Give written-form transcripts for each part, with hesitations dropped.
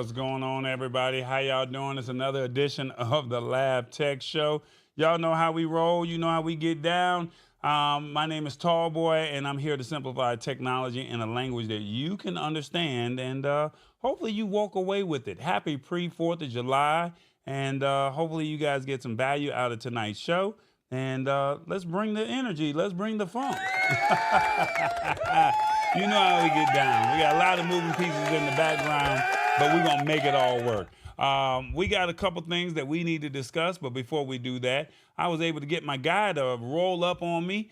What's going on, everybody? How y'all doing? It's another edition of the Lab Tech Show. Y'all know how we roll. You know how we get down. My name is Tallboy, and I'm here to simplify technology in a language that you can understand, and hopefully you walk away with it. Happy pre-4th of July, and hopefully you guys get some value out of tonight's show. And let's bring the energy. Let's bring the funk. You know how we get down. We got a lot of moving pieces in the background, but we're going to make it all work. We got a couple things that we need to discuss, but before we do that, I was able to get my guy to roll up on me.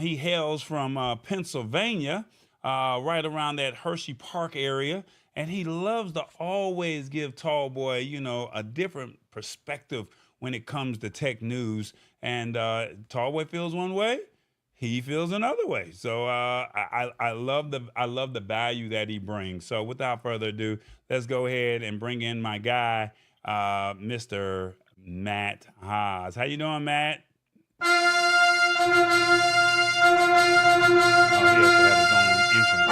He hails from Pennsylvania, right around that Hershey Park area, and he loves to always give Tallboy, you know, a different perspective when it comes to tech news. And Tallboy feels one way. He feels another way. So I love the value that he brings. So without further ado, let's go ahead and bring in my guy, Mr. Matt Haas. How you doing, Matt? Oh, he has to have his own entrance.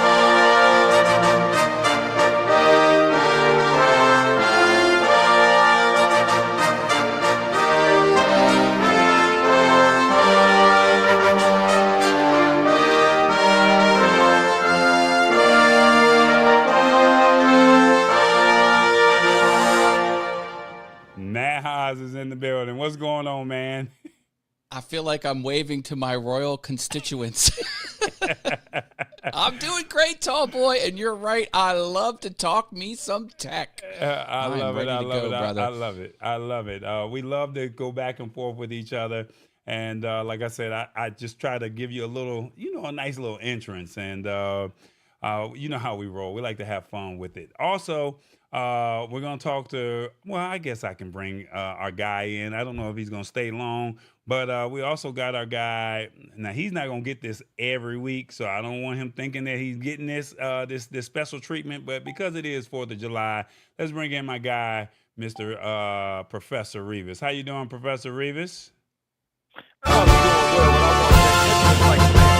Matt Haas is in the building. What's going on, man? I feel like I'm waving to my royal constituents. I'm doing great, tall boy, and you're right. I love to talk me some tech. I love it. I love it. We love to go back and forth with each other. And like I said, I just try to give you a little, you know, a nice little entrance. And you know how we roll. We like to have fun with it. Also, we're going to talk to, well, I guess I can bring our guy in. I don't know if he's going to stay long, but we also got our guy. Now, he's not going to get this every week, so I don't want him thinking that he's getting this this special treatment. But because it is 4th of July, let's bring in my guy, Mr. Professor Revis. How you doing, Professor Revis? I'm doing well. I want that like that.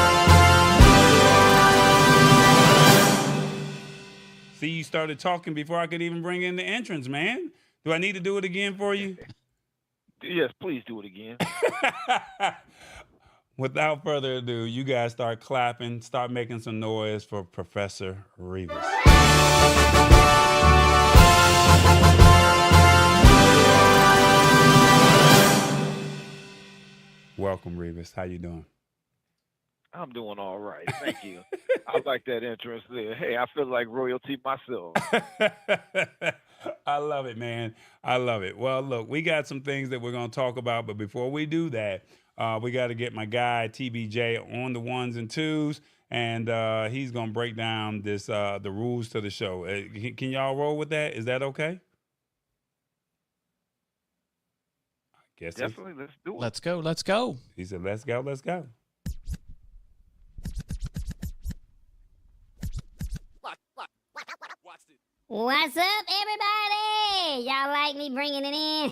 See, you started talking before I could even bring in the entrance, man. Do I need to do it again for you? Yes, please do it again. Without further ado, you guys start clapping, start making some noise for Professor Revis. Welcome, Revis. How you doing? I'm doing all right. Thank you. I like that entrance there. Hey, I feel like royalty myself. I love it, man. I love it. Well, look, we got some things that we're going to talk about, but before we do that, we got to get my guy TBJ on the ones and twos, and he's going to break down this the rules to the show. Can y'all roll with that? Is that okay? I guess definitely. Let's do it. Let's go. Let's go. He said, "Let's go. Let's go." What's up, everybody? Y'all like me bringing it in?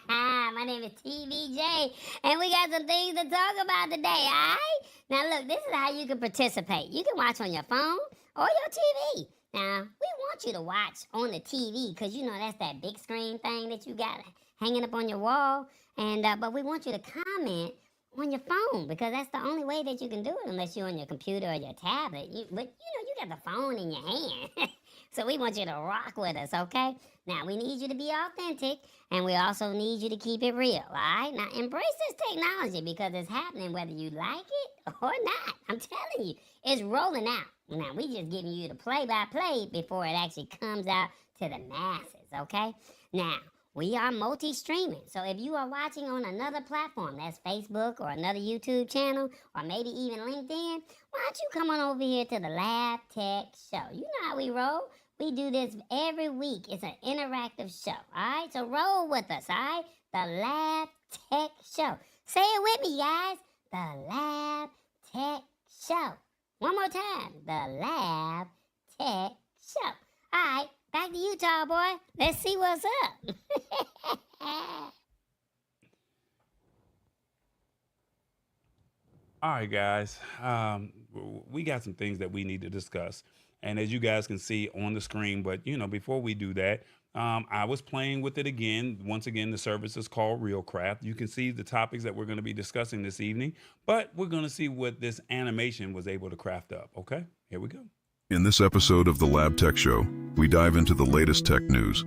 My name is TBJ, and we got some things to talk about today, all right? Now, look, this is how you can participate. You can watch on your phone or your TV. Now, we want you to watch on the TV because, you know, that's that big screen thing that you got hanging up on your wall. And but we want you to comment on your phone because that's the only way that you can do it unless you're on your computer or your tablet. But, you know, you got the phone in your hand. So we want you to rock with us, okay? Now, we need you to be authentic, and we also need you to keep it real, all right? Now, embrace this technology because it's happening whether you like it or not. I'm telling you, it's rolling out. Now, we just giving you the play-by-play before it actually comes out to the masses, okay? Now, we are multi-streaming, so if you are watching on another platform, that's Facebook or another YouTube channel, or maybe even LinkedIn, why don't you come on over here to the Lab Tech Show? You know how we roll. We do this every week. It's an interactive show, all right? So roll with us, all right? The Lab Tech Show. Say it with me, guys. The Lab Tech Show. One more time. The Lab Tech Show. All right, back to you, tall boy. Let's see what's up. All right, guys. We got some things that we need to discuss. And as you guys can see on the screen, but before we do that, I was playing with it again. Once again, the service is called RealCraft. You can see the topics that we're going to be discussing this evening, but we're going to see what this animation was able to craft up. Okay, here we go. In this episode of the Lab Tech Show, we dive into the latest tech news.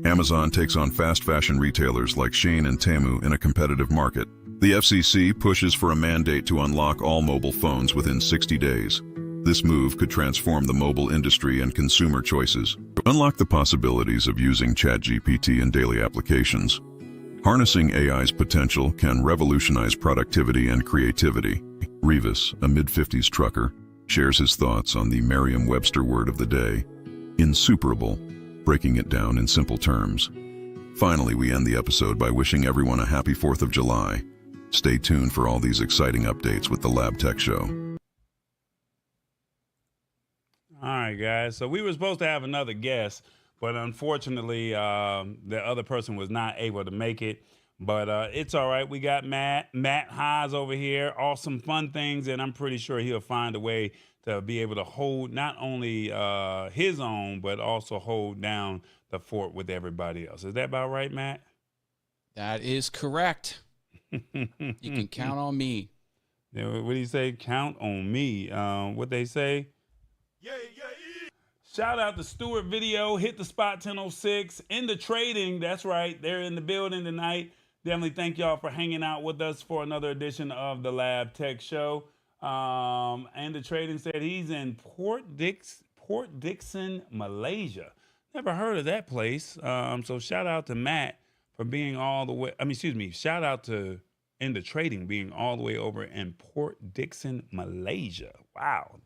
Amazon takes on fast fashion retailers like Shein and Temu in a competitive market. The FCC pushes for a mandate to unlock all mobile phones within 60 days. This move could transform the mobile industry and consumer choices. Unlock the possibilities of using Chat GPT in daily applications. Harnessing AI's potential can revolutionize productivity and creativity. Revis, a mid-50s trucker, shares his thoughts on the Merriam-Webster word of the day, insuperable, breaking it down in simple terms. Finally, we end the episode by wishing everyone a happy 4th of July. Stay tuned for all these exciting updates with the Lab Tech Show. All right, guys. So we were supposed to have another guest, but unfortunately, the other person was not able to make it. But it's all right. We got Matt Haas over here. Awesome, fun things, and I'm pretty sure he'll find a way to be able to hold not only his own, but also hold down the fort with everybody else. Is that about right, Matt? That is correct. You can count on me. Yeah, what do you say? Count on me. What they say? Yeah. Shout out to Stewart Video, Hit the Spot 1006, In the Trading. That's right. They're in the building tonight. Definitely thank y'all for hanging out with us for another edition of the Lab Tech Show. And the Trading said he's in Port Dickson, Malaysia. Never heard of that place. So shout out to Matt for being all the way. Shout out to In the Trading being all the way over in Port Dickson, Malaysia. Wow.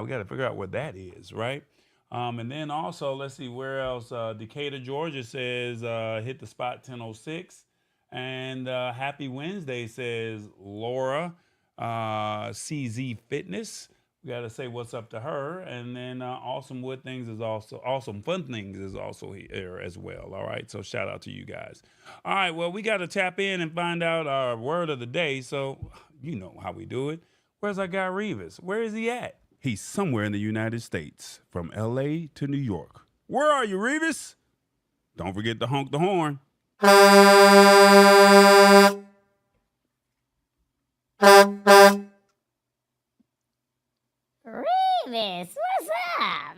We got to figure out what that is, right? And then also, let's see where else. Decatur, Georgia says hit the spot 1006. And happy Wednesday says Laura CZ Fitness. We got to say what's up to her. And then Awesome Fun Things is also here as well. All right. So shout out to you guys. All right. Well, we got to tap in and find out our word of the day. So you know how we do it. Where's our guy Revis? Where is he at? He's somewhere in the United States, from LA to New York. Where are you, Revis? Don't forget to honk the horn. Revis, what's up?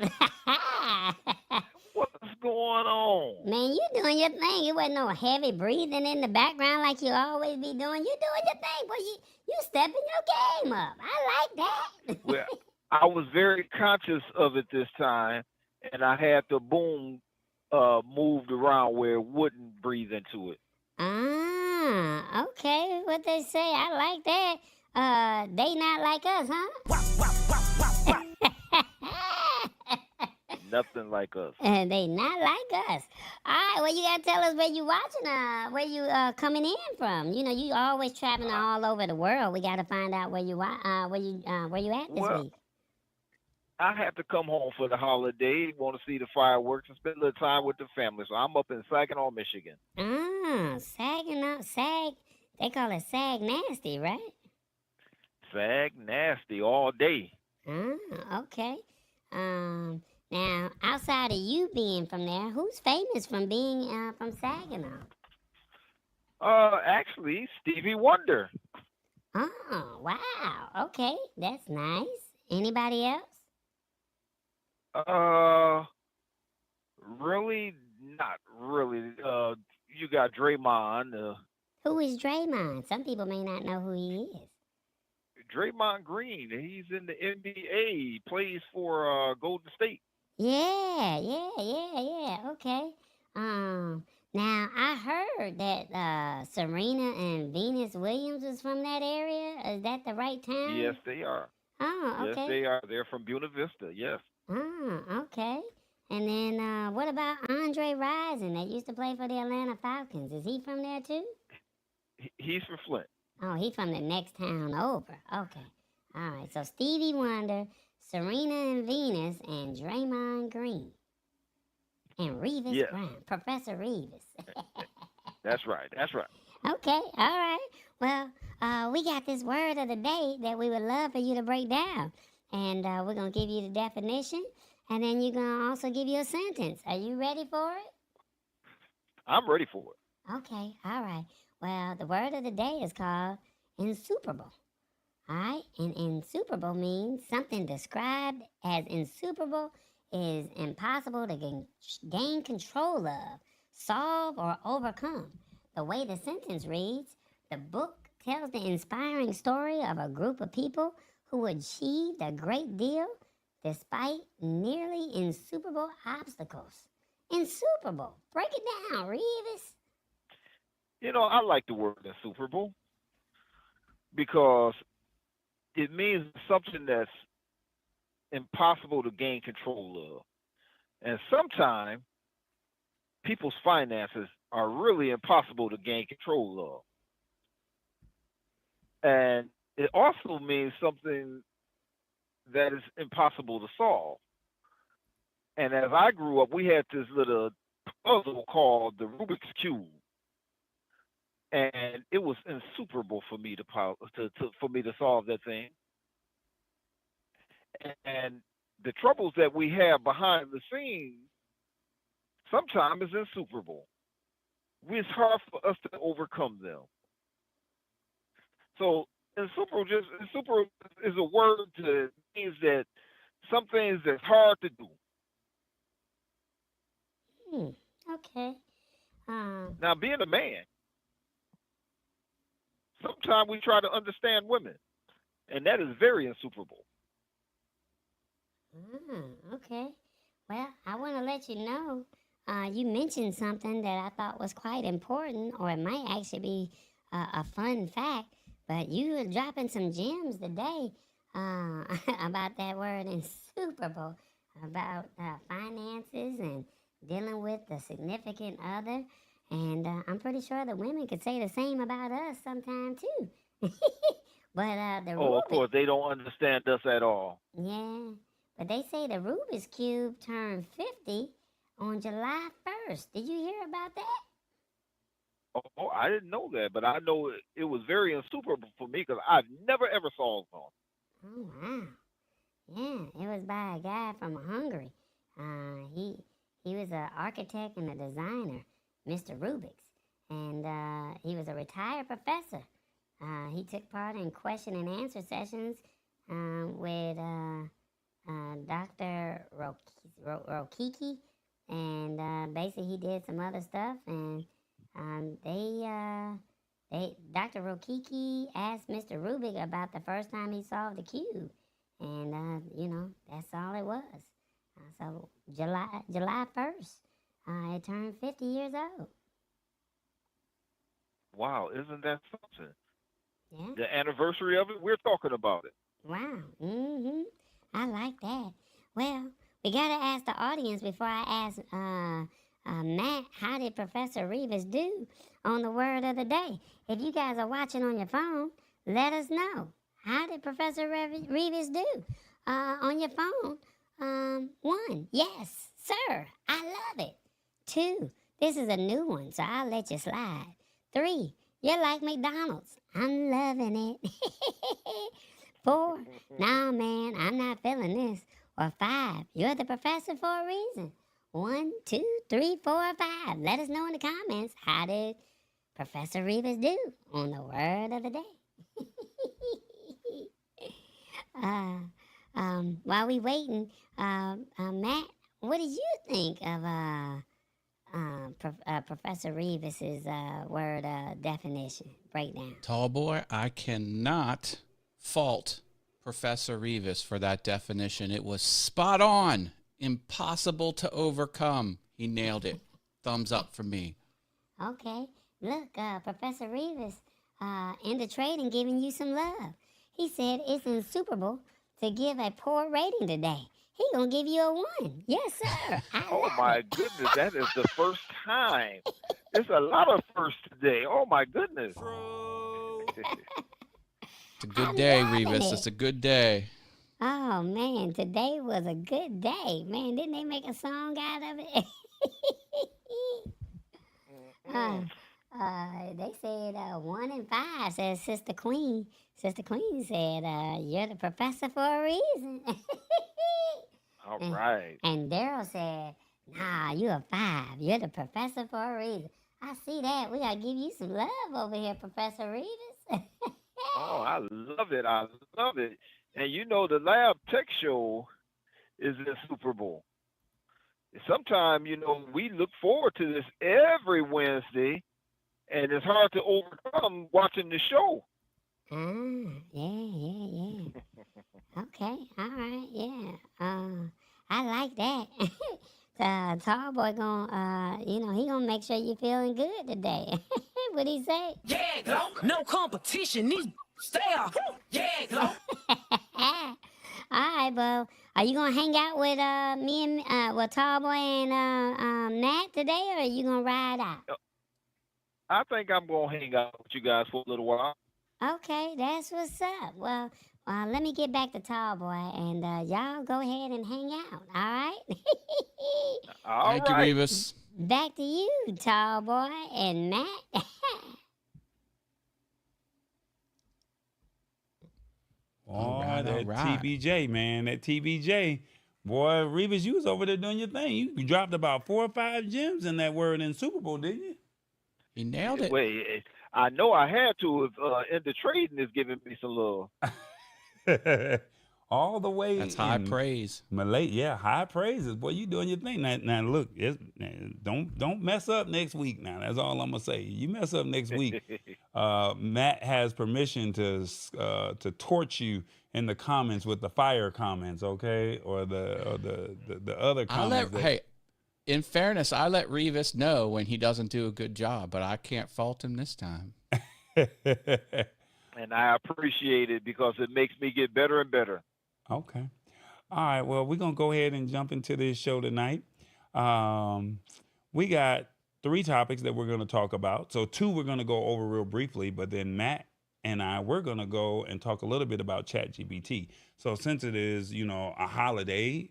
What's going on? Man, you doing your thing. It wasn't no heavy breathing in the background like you always be doing. You doing your thing, boy. You stepping your game up. I like that. Well, I was very conscious of it this time, and I had the boom moved around where it wouldn't breathe into it. Ah, okay. What they say, I like that. They not like us, huh? Nothing like us. They not like us. All right, well, you gotta tell us where you watching, where you coming in from. You know, you always traveling all over the world. We gotta find out where you at this week. I have to come home for the holiday, want to see the fireworks and spend a little time with the family. So I'm up in Saginaw, Michigan. Ah, Sag. They call it Sag Nasty, right? Sag Nasty all day. Ah, okay. Now, outside of you being from there, who's famous from being from Saginaw? Actually, Stevie Wonder. Oh, wow. Okay, that's nice. Anybody else? Really, not really. You got Draymond. Who is Draymond? Some people may not know who he is. Draymond Green. He's in the NBA. He plays for Golden State. Yeah. Okay. Now I heard that Serena and Venus Williams was from that area. Is that the right town? Yes, they are. Oh, okay. Yes, they are. They're from Buena Vista. Yes. Oh, okay. And then what about Andre Rison that used to play for the Atlanta Falcons? Is he from there too? He's from Flint. Oh, he's from the next town over. Okay. All right. So Stevie Wonder, Serena and Venus, and Draymond Green. And Revis Brown. Professor Revis. That's right. Okay. All right. Well, we got this word of the day that we would love for you to break down. And we're going to give you the definition. and then you're going to also give you a sentence. Are you ready for it? I'm ready for it. Okay, all right. Well, the word of the day is called insuperable. All right, and insuperable means something described as insuperable is impossible to gain control of, solve, or overcome. The way the sentence reads, the book tells the inspiring story of a group of people who achieved a great deal despite nearly insuperable obstacles. Insuperable. Break it down, Revis. I like the word insuperable because it means something that's impossible to gain control of. And sometimes people's finances are really impossible to gain control of. And it also means something that is impossible to solve. And as I grew up, we had this little puzzle called the Rubik's Cube. And it was insuperable for me to solve that thing. And the troubles that we have behind the scenes sometimes is insuperable. It's hard for us to overcome them. So insuperable is a word that means that some things that's hard to do. Okay. Now, being a man, sometimes we try to understand women, and that is very insuperable. Okay. Well, I want to let you know, you mentioned something that I thought was quite important, or it might actually be a fun fact, but you were dropping some gems today about that word insuperable, about finances and dealing with the significant other. And I'm pretty sure the women could say the same about us sometime too. But the Of course, they don't understand us at all. yeah, but they say the Rubik's Cube turned 50 on July 1st. Did you hear about that? Oh, I didn't know that, but I know it was very insuperable for me because I've never ever solved one. Oh, wow. Yeah, it was by a guy from Hungary. He was an architect and a designer, Mr. Rubik's, and he was a retired professor. He took part in question and answer sessions with Dr. Rokiki, and basically he did some other stuff, and Dr. Rokiki asked Mr. Rubik about the first time he solved the cube, and that's all it was. So July 1st, it turned 50 years old. Wow, isn't that something? Yeah. The anniversary of it, we're talking about it. Wow. I like that. Well, we gotta ask the audience before I ask Matt, how did Professor Revis do on the word of the day? If you guys are watching on your phone, let us know. How did Professor Revis do on your phone? 1, yes, sir, I love it. 2, this is a new one, so I'll let you slide. 3, you're like McDonald's. I'm loving it. 4, nah, man, I'm not feeling this. Or 5, you're the professor for a reason. 1, 2, 3, 4, 5. Let us know in the comments, how did Professor Revis do on the word of the day? While we waiting, Matt, what did you think of Professor Revis's word definition breakdown? Tall boy, I cannot fault Professor Revis for that definition. It was spot on. Impossible to overcome. He nailed it. Thumbs up for me. Okay. Look, Professor Revis in the trading giving you some love. He said it's insuperable to give a poor rating today. He gonna give you a 1. Yes, sir. Oh my goodness, that is the first time. There's a lot of firsts today. Oh my goodness. It's a good day, Revis. It's a good day. Oh man, today was a good day. Man, didn't they make a song out of it? They said 1 and 5 says Sister Queen. Sister Queen said, you're the professor for a reason. All And, right. and Daryl said, nah, you a 5. You're the professor for a reason. I see that. We got to give you some love over here, Professor Revis. Oh, I love it. I love it. And you know, the Lab Tech Show is Insuperable. Sometimes, you know, we look forward to this every Wednesday, and it's hard to overcome watching the show. Yeah. Okay, all right, yeah. I like that. Tall boy gonna, he gonna make sure you feeling good today. What he say? Yeah, glow. No competition. These stay off. Yeah, glow. All right, well, are you gonna hang out with me and Tall boy and Matt today, or are you gonna ride out? I think I'm going to hang out with you guys for a little while. Okay, that's what's up. Well, let me get back to Tall Boy, and y'all go ahead and hang out. All right. All Thank you, right. Revis. Back to you, Tall Boy and Matt. Oh, All that right. TBJ, man. That TBJ. Boy, Revis, you was over there doing your thing. You dropped about 4 or 5 gems in that word Insuperable, didn't you? He nailed it. Wait, I know I had to if Into Trading is giving me some love. All the way. That's high in praise. Malay, yeah, high praises. Boy, you doing your thing. Now look, don't mess up next week. Now that's all I'm gonna say. You mess up next week, Matt has permission to torch you in the comments with the fire comments, okay, or the other comments. Hey, in fairness, I let Revis know when he doesn't do a good job, but I can't fault him this time. And I appreciate it because it makes me get better and better. Okay. All right. Well, we're going to go ahead and jump into this show tonight. We got 3 topics that we're going to talk about. So 2 we're going to go over real briefly, but then Matt and we're going to go and talk a little bit about Chat GPT. So since it is, a holiday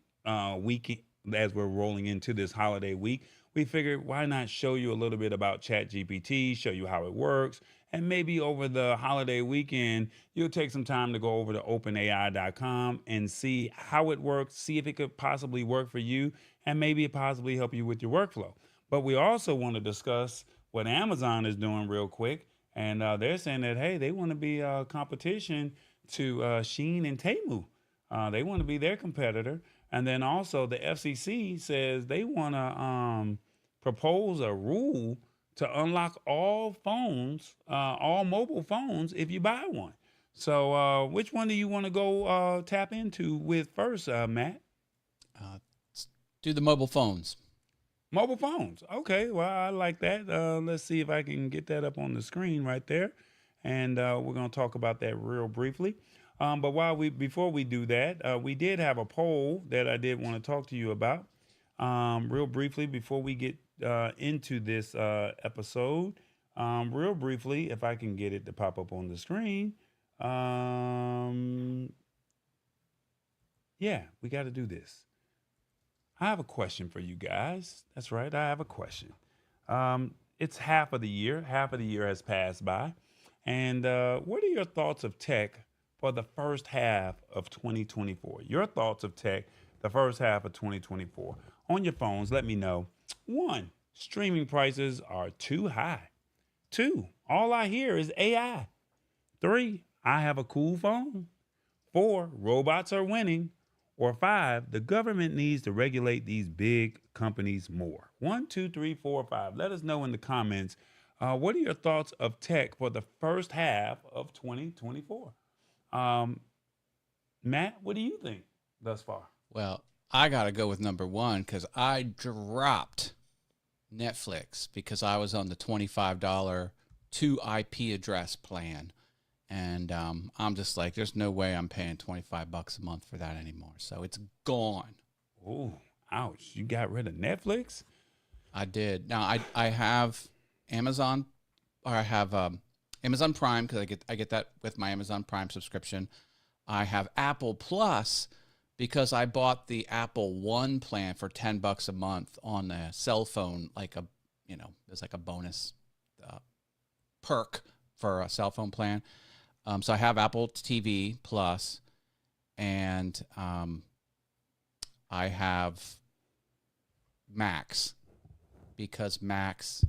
week, as we're rolling into this holiday week, we figured why not show you a little bit about Chat GPT, show you how it works, and maybe over the holiday weekend, you'll take some time to go over to openai.com and see how it works, see if it could possibly work for you, and maybe possibly help you with your workflow. But we also want to discuss what Amazon is doing real quick. And they're saying that, hey, they want to be a competition to Shein and Temu. They want to be their competitor. And then also the FCC says they want to propose a rule to unlock all phones, all mobile phones, if you buy one. So which one do you want to go tap into with first, Matt? Do the mobile phones. Mobile phones. Okay, well, I like that. Let's see if I can get that up on the screen right there. And we're going to talk about that real briefly. But before we do that, we did have a poll that I did want to talk to you about real briefly before we get into this episode. Real briefly, if I can get it to pop up on the screen. Yeah, we got to do this. I have a question for you guys. That's right, I have a question. It's half of the year. Half of the year has passed by. And what are your thoughts of tech for the first half of 2024? Your thoughts of tech the first half of 2024. On your phones, let me know. 1, streaming prices are too high. 2, all I hear is AI. 3, I have a cool phone. 4, robots are winning. Or 5, the government needs to regulate these big companies more. 1, 2, 3, 4, 5. Let us know in the comments. What are your thoughts of tech for the first half of 2024? Matt, what do you think thus far? Well, I got to go with number 1 because I dropped Netflix because I was on the $25 2 IP address plan. And I'm just like, there's no way I'm paying $25 a month for that anymore. So it's gone. Oh, ouch. You got rid of Netflix? I did. Now, I have Amazon, or I have Amazon Prime because I get that with my Amazon Prime subscription. I have Apple Plus because I bought the Apple One plan for $10 a month on a cell phone, there's like a bonus perk for a cell phone plan. So I have Apple TV Plus, and I have Max, because Max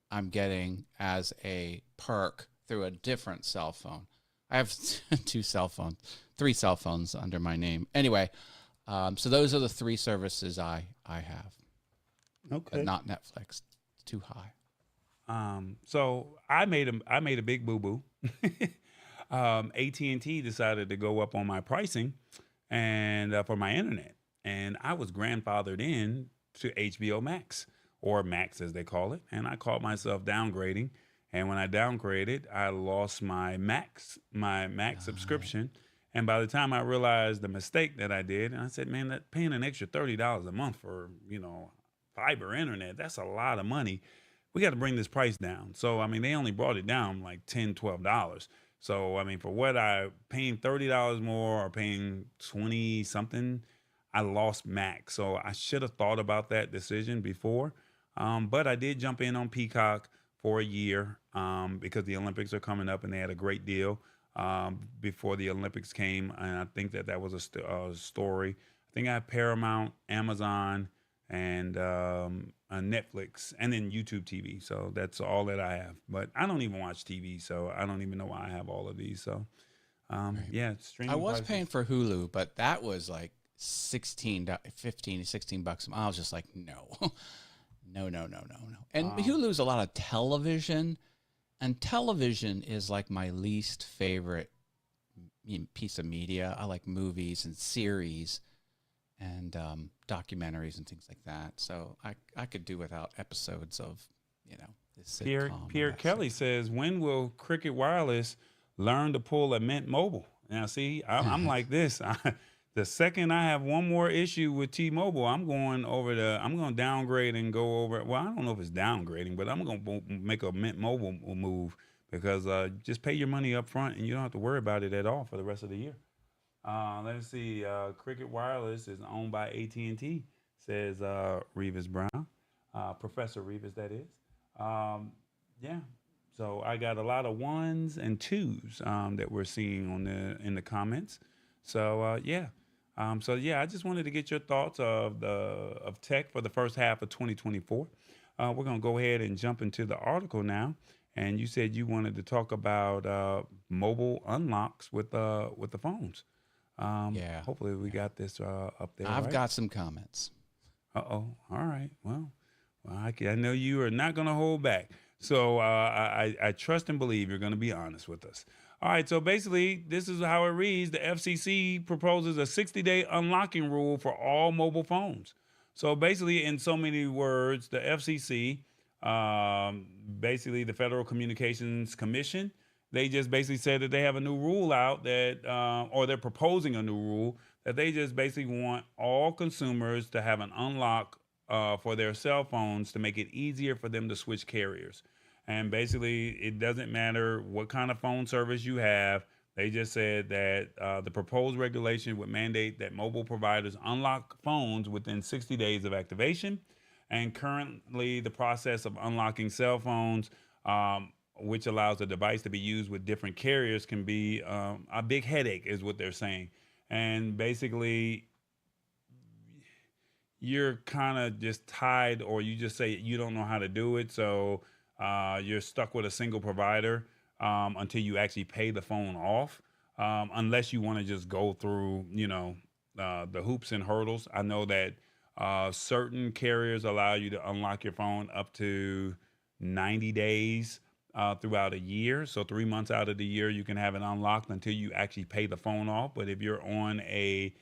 I'm getting as a perk through a different cell phone. I have three cell phones under my name. Anyway, so those are the 3 services I have. Okay. But not Netflix. It's too high. So I made a big boo boo. AT&T decided to go up on my pricing and for my internet, and I was grandfathered in to HBO Max, or Max as they call it, and I caught myself downgrading. And when I downgraded, I lost my Max subscription. And by the time I realized the mistake that I did, and I said, man, that paying an extra $30 a month for, fiber internet, that's a lot of money. We got to bring this price down. So, I mean, they only brought it down like $10, $12. So, I mean, for what I paying $30 more or paying 20 something, I lost Max. So I should have thought about that decision before. But I did jump in on Peacock for a year because the Olympics are coming up and they had a great deal before the Olympics came. And I think that was a story. I think I have Paramount, Amazon, and Netflix, and then YouTube TV. So that's all that I have. But I don't even watch TV, so I don't even know why I have all of these. So, yeah, streaming. I was prices. paying for Hulu, but that was like $15 to $16. I was just like, no. No. And Hulu's a lot of television, and television is like my least favorite piece of media. I like movies and series and documentaries and things like that. So I could do without episodes of, this sitcom. Pierre Kelly says, when will Cricket Wireless learn to pull a Mint Mobile? Now, see, I'm like this. The second I have one more issue with T-Mobile, I'm going to downgrade and go over. Well, I don't know if it's downgrading, but I'm going to make a Mint Mobile move because just pay your money up front and you don't have to worry about it at all for the rest of the year. Let's see. Cricket Wireless is owned by AT&T, says Revis Brown. Professor Revis, that is. Yeah. So I got a lot of 1s and 2s that we're seeing in the comments. So, yeah. I just wanted to get your thoughts of tech for the first half of 2024. We're going to go ahead and jump into the article now. And you said you wanted to talk about mobile unlocks with the phones. Yeah. Hopefully we got this up there. I've right? got some comments. All right. Well, I know you are not going to hold back. So I trust and believe you're going to be honest with us. All right, so basically, this is how it reads. The FCC proposes a 60-day unlocking rule for all mobile phones. So basically, in so many words, the FCC, basically the Federal Communications Commission, they just basically said that they have a new rule out that, or they're proposing a new rule that they just basically want all consumers to have an unlock for their cell phones to make it easier for them to switch carriers. And basically, it doesn't matter what kind of phone service you have. They just said that the proposed regulation would mandate that mobile providers unlock phones within 60 days of activation. And currently, the process of unlocking cell phones, which allows the device to be used with different carriers, can be a big headache, is what they're saying. And basically, you're kind of just tied, or you just say you don't know how to do it. So you're stuck with a single provider until you actually pay the phone off, unless you want to just go through, the hoops and hurdles. I know that certain carriers allow you to unlock your phone up to 90 days throughout a year. So 3 months out of the year, you can have it unlocked until you actually pay the phone off. But if you're on a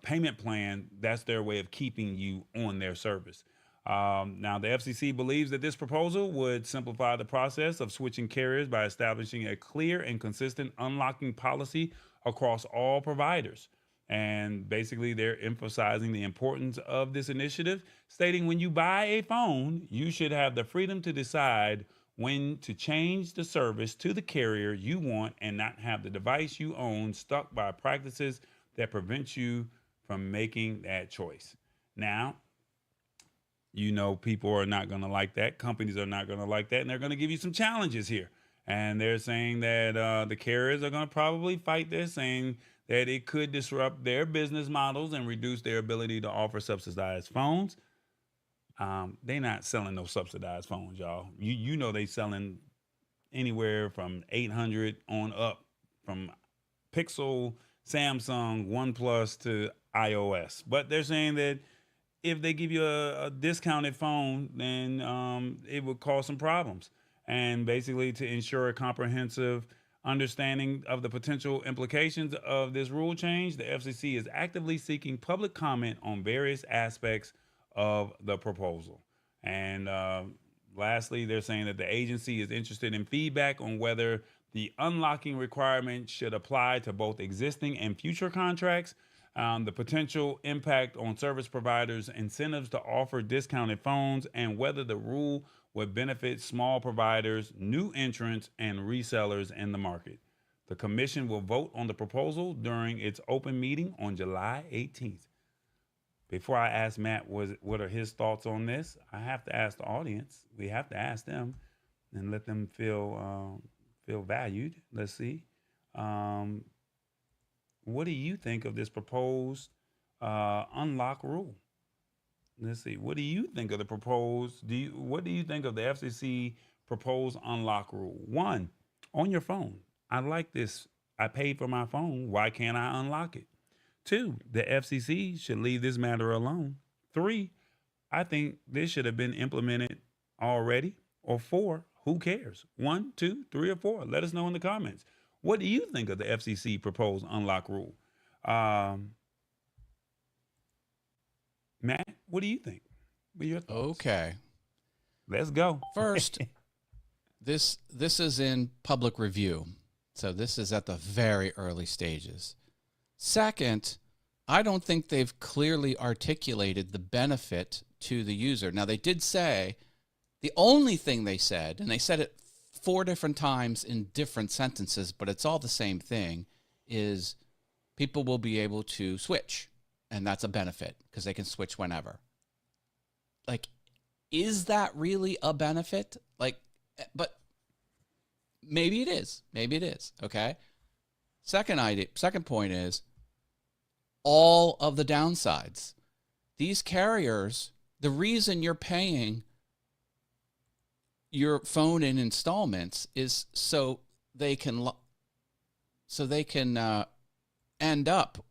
payment plan, that's their way of keeping you on their service. Now, the FCC believes that this proposal would simplify the process of switching carriers by establishing a clear and consistent unlocking policy across all providers. And basically, they're emphasizing the importance of this initiative, stating when you buy a phone, you should have the freedom to decide when to change the service to the carrier you want and not have the device you own stuck by practices that prevent you from making that choice. Now, people are not going to like that. Companies are not going to like that. And they're going to give you some challenges here. And they're saying that the carriers are going to probably fight this, saying that it could disrupt their business models and reduce their ability to offer subsidized phones. They not selling no subsidized phones, y'all. You know they selling anywhere from 800 on up, from Pixel, Samsung, OnePlus to iOS. But they're saying that if they give you a discounted phone, then it would cause some problems. And basically, to ensure a comprehensive understanding of the potential implications of this rule change, the FCC is actively seeking public comment on various aspects of the proposal. And lastly, they're saying that the agency is interested in feedback on whether the unlocking requirement should apply to both existing and future contracts, the potential impact on service providers' incentives to offer discounted phones, and whether the rule would benefit small providers, new entrants, and resellers in the market. The commission will vote on the proposal during its open meeting on July 18th. Before I ask Matt what are his thoughts on this, I have to ask the audience. We have to ask them and let them feel valued. Let's see. What do you think of this proposed unlock rule? Let's see. What do you think of the proposed? What do you think of the FCC proposed unlock rule? 1, on your phone. I like this. I paid for my phone. Why can't I unlock it? 2, the FCC should leave this matter alone. 3, I think this should have been implemented already. Or 4, who cares? 1, 2, 3, or 4. Let us know in the comments. What do you think of the FCC proposed unlock rule? Matt, what do you think? What are your thoughts? Okay. Let's go. First, this is in public review. So this is at the very early stages. Second, I don't think they've clearly articulated the benefit to the user. Now, they did say, the only thing they said, and they said it 4 different times in different sentences, but it's all the same thing, is people will be able to switch. And that's a benefit because they can switch whenever. Like, is that really a benefit? Like, but maybe it is. Maybe it is. Okay. Second point is all of the downsides. These carriers, the reason you're paying your phone in installments is so they can end up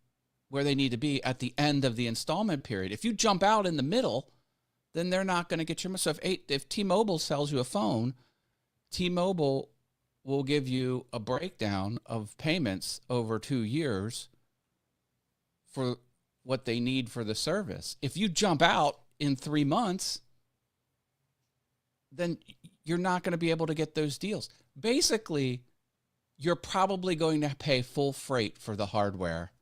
where they need to be at the end of the installment period. If you jump out in the middle, then they're not going to get your money. So if T-Mobile sells you a phone, T-Mobile will give you a breakdown of payments over 2 years for what they need for the service. If you jump out in 3 months, then you're not going to be able to get those deals. Basically, you're probably going to pay full freight for the hardware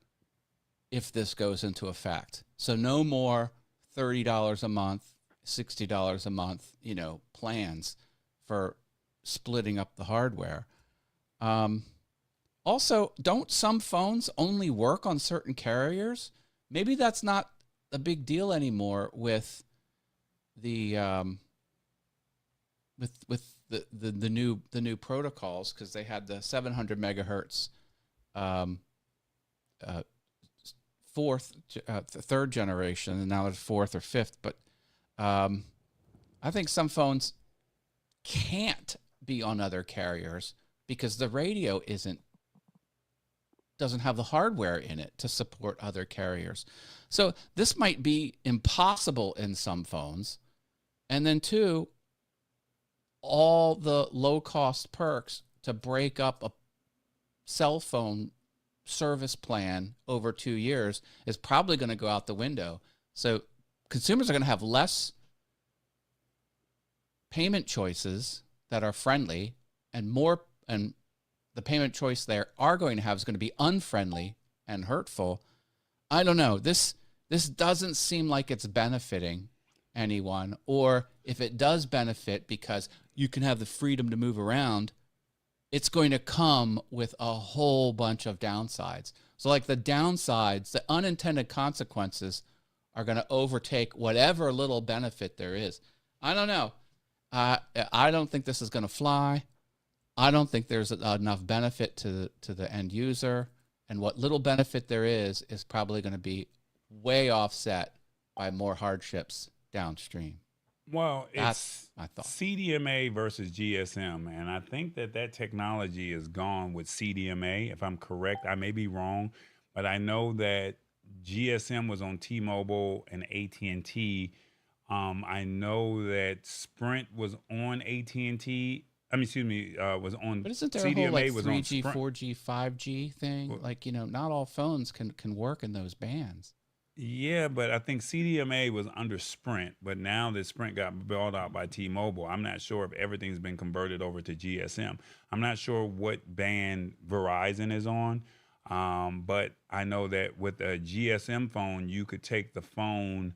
if this goes into effect. So no more $30 a month, $60 a month, plans for splitting up the hardware. Also, don't some phones only work on certain carriers? Maybe that's not a big deal anymore with the the new protocols, because they had the 700 megahertz third generation, and now there's 4th or 5th. But I think some phones can't be on other carriers because the radio doesn't have the hardware in it to support other carriers. So this might be impossible in some phones. And then 2, all the low-cost perks to break up a cell phone service plan over 2 years is probably going to go out the window. So consumers are going to have less payment choices that are friendly, and the payment choice they are going to have is going to be unfriendly and hurtful. I don't know. This doesn't seem like it's benefiting anyone, or if it does benefit because you can have the freedom to move around, it's going to come with a whole bunch of downsides. So like the downsides, the unintended consequences are going to overtake whatever little benefit there is. I don't know. I don't think this is going to fly. I don't think there's enough benefit to the end user. And what little benefit there is probably going to be way offset by more hardships downstream. Well, That's it's my thought. CDMA versus GSM, and I think that technology is gone with CDMA. If I'm correct, I may be wrong, but I know that GSM was on T-Mobile and AT&T. I know that Sprint was on AT&T. I mean, excuse me, was on But isn't there a CDMA whole like was on 3G, Sprint. 4G, 5G thing? Well, Like, not all phones can work in those bands. Yeah, but I think CDMA was under Sprint, but now that Sprint got bought out by T-Mobile, I'm not sure if everything's been converted over to GSM. I'm not sure what band Verizon is on, but I know that with a GSM phone, you could take the phone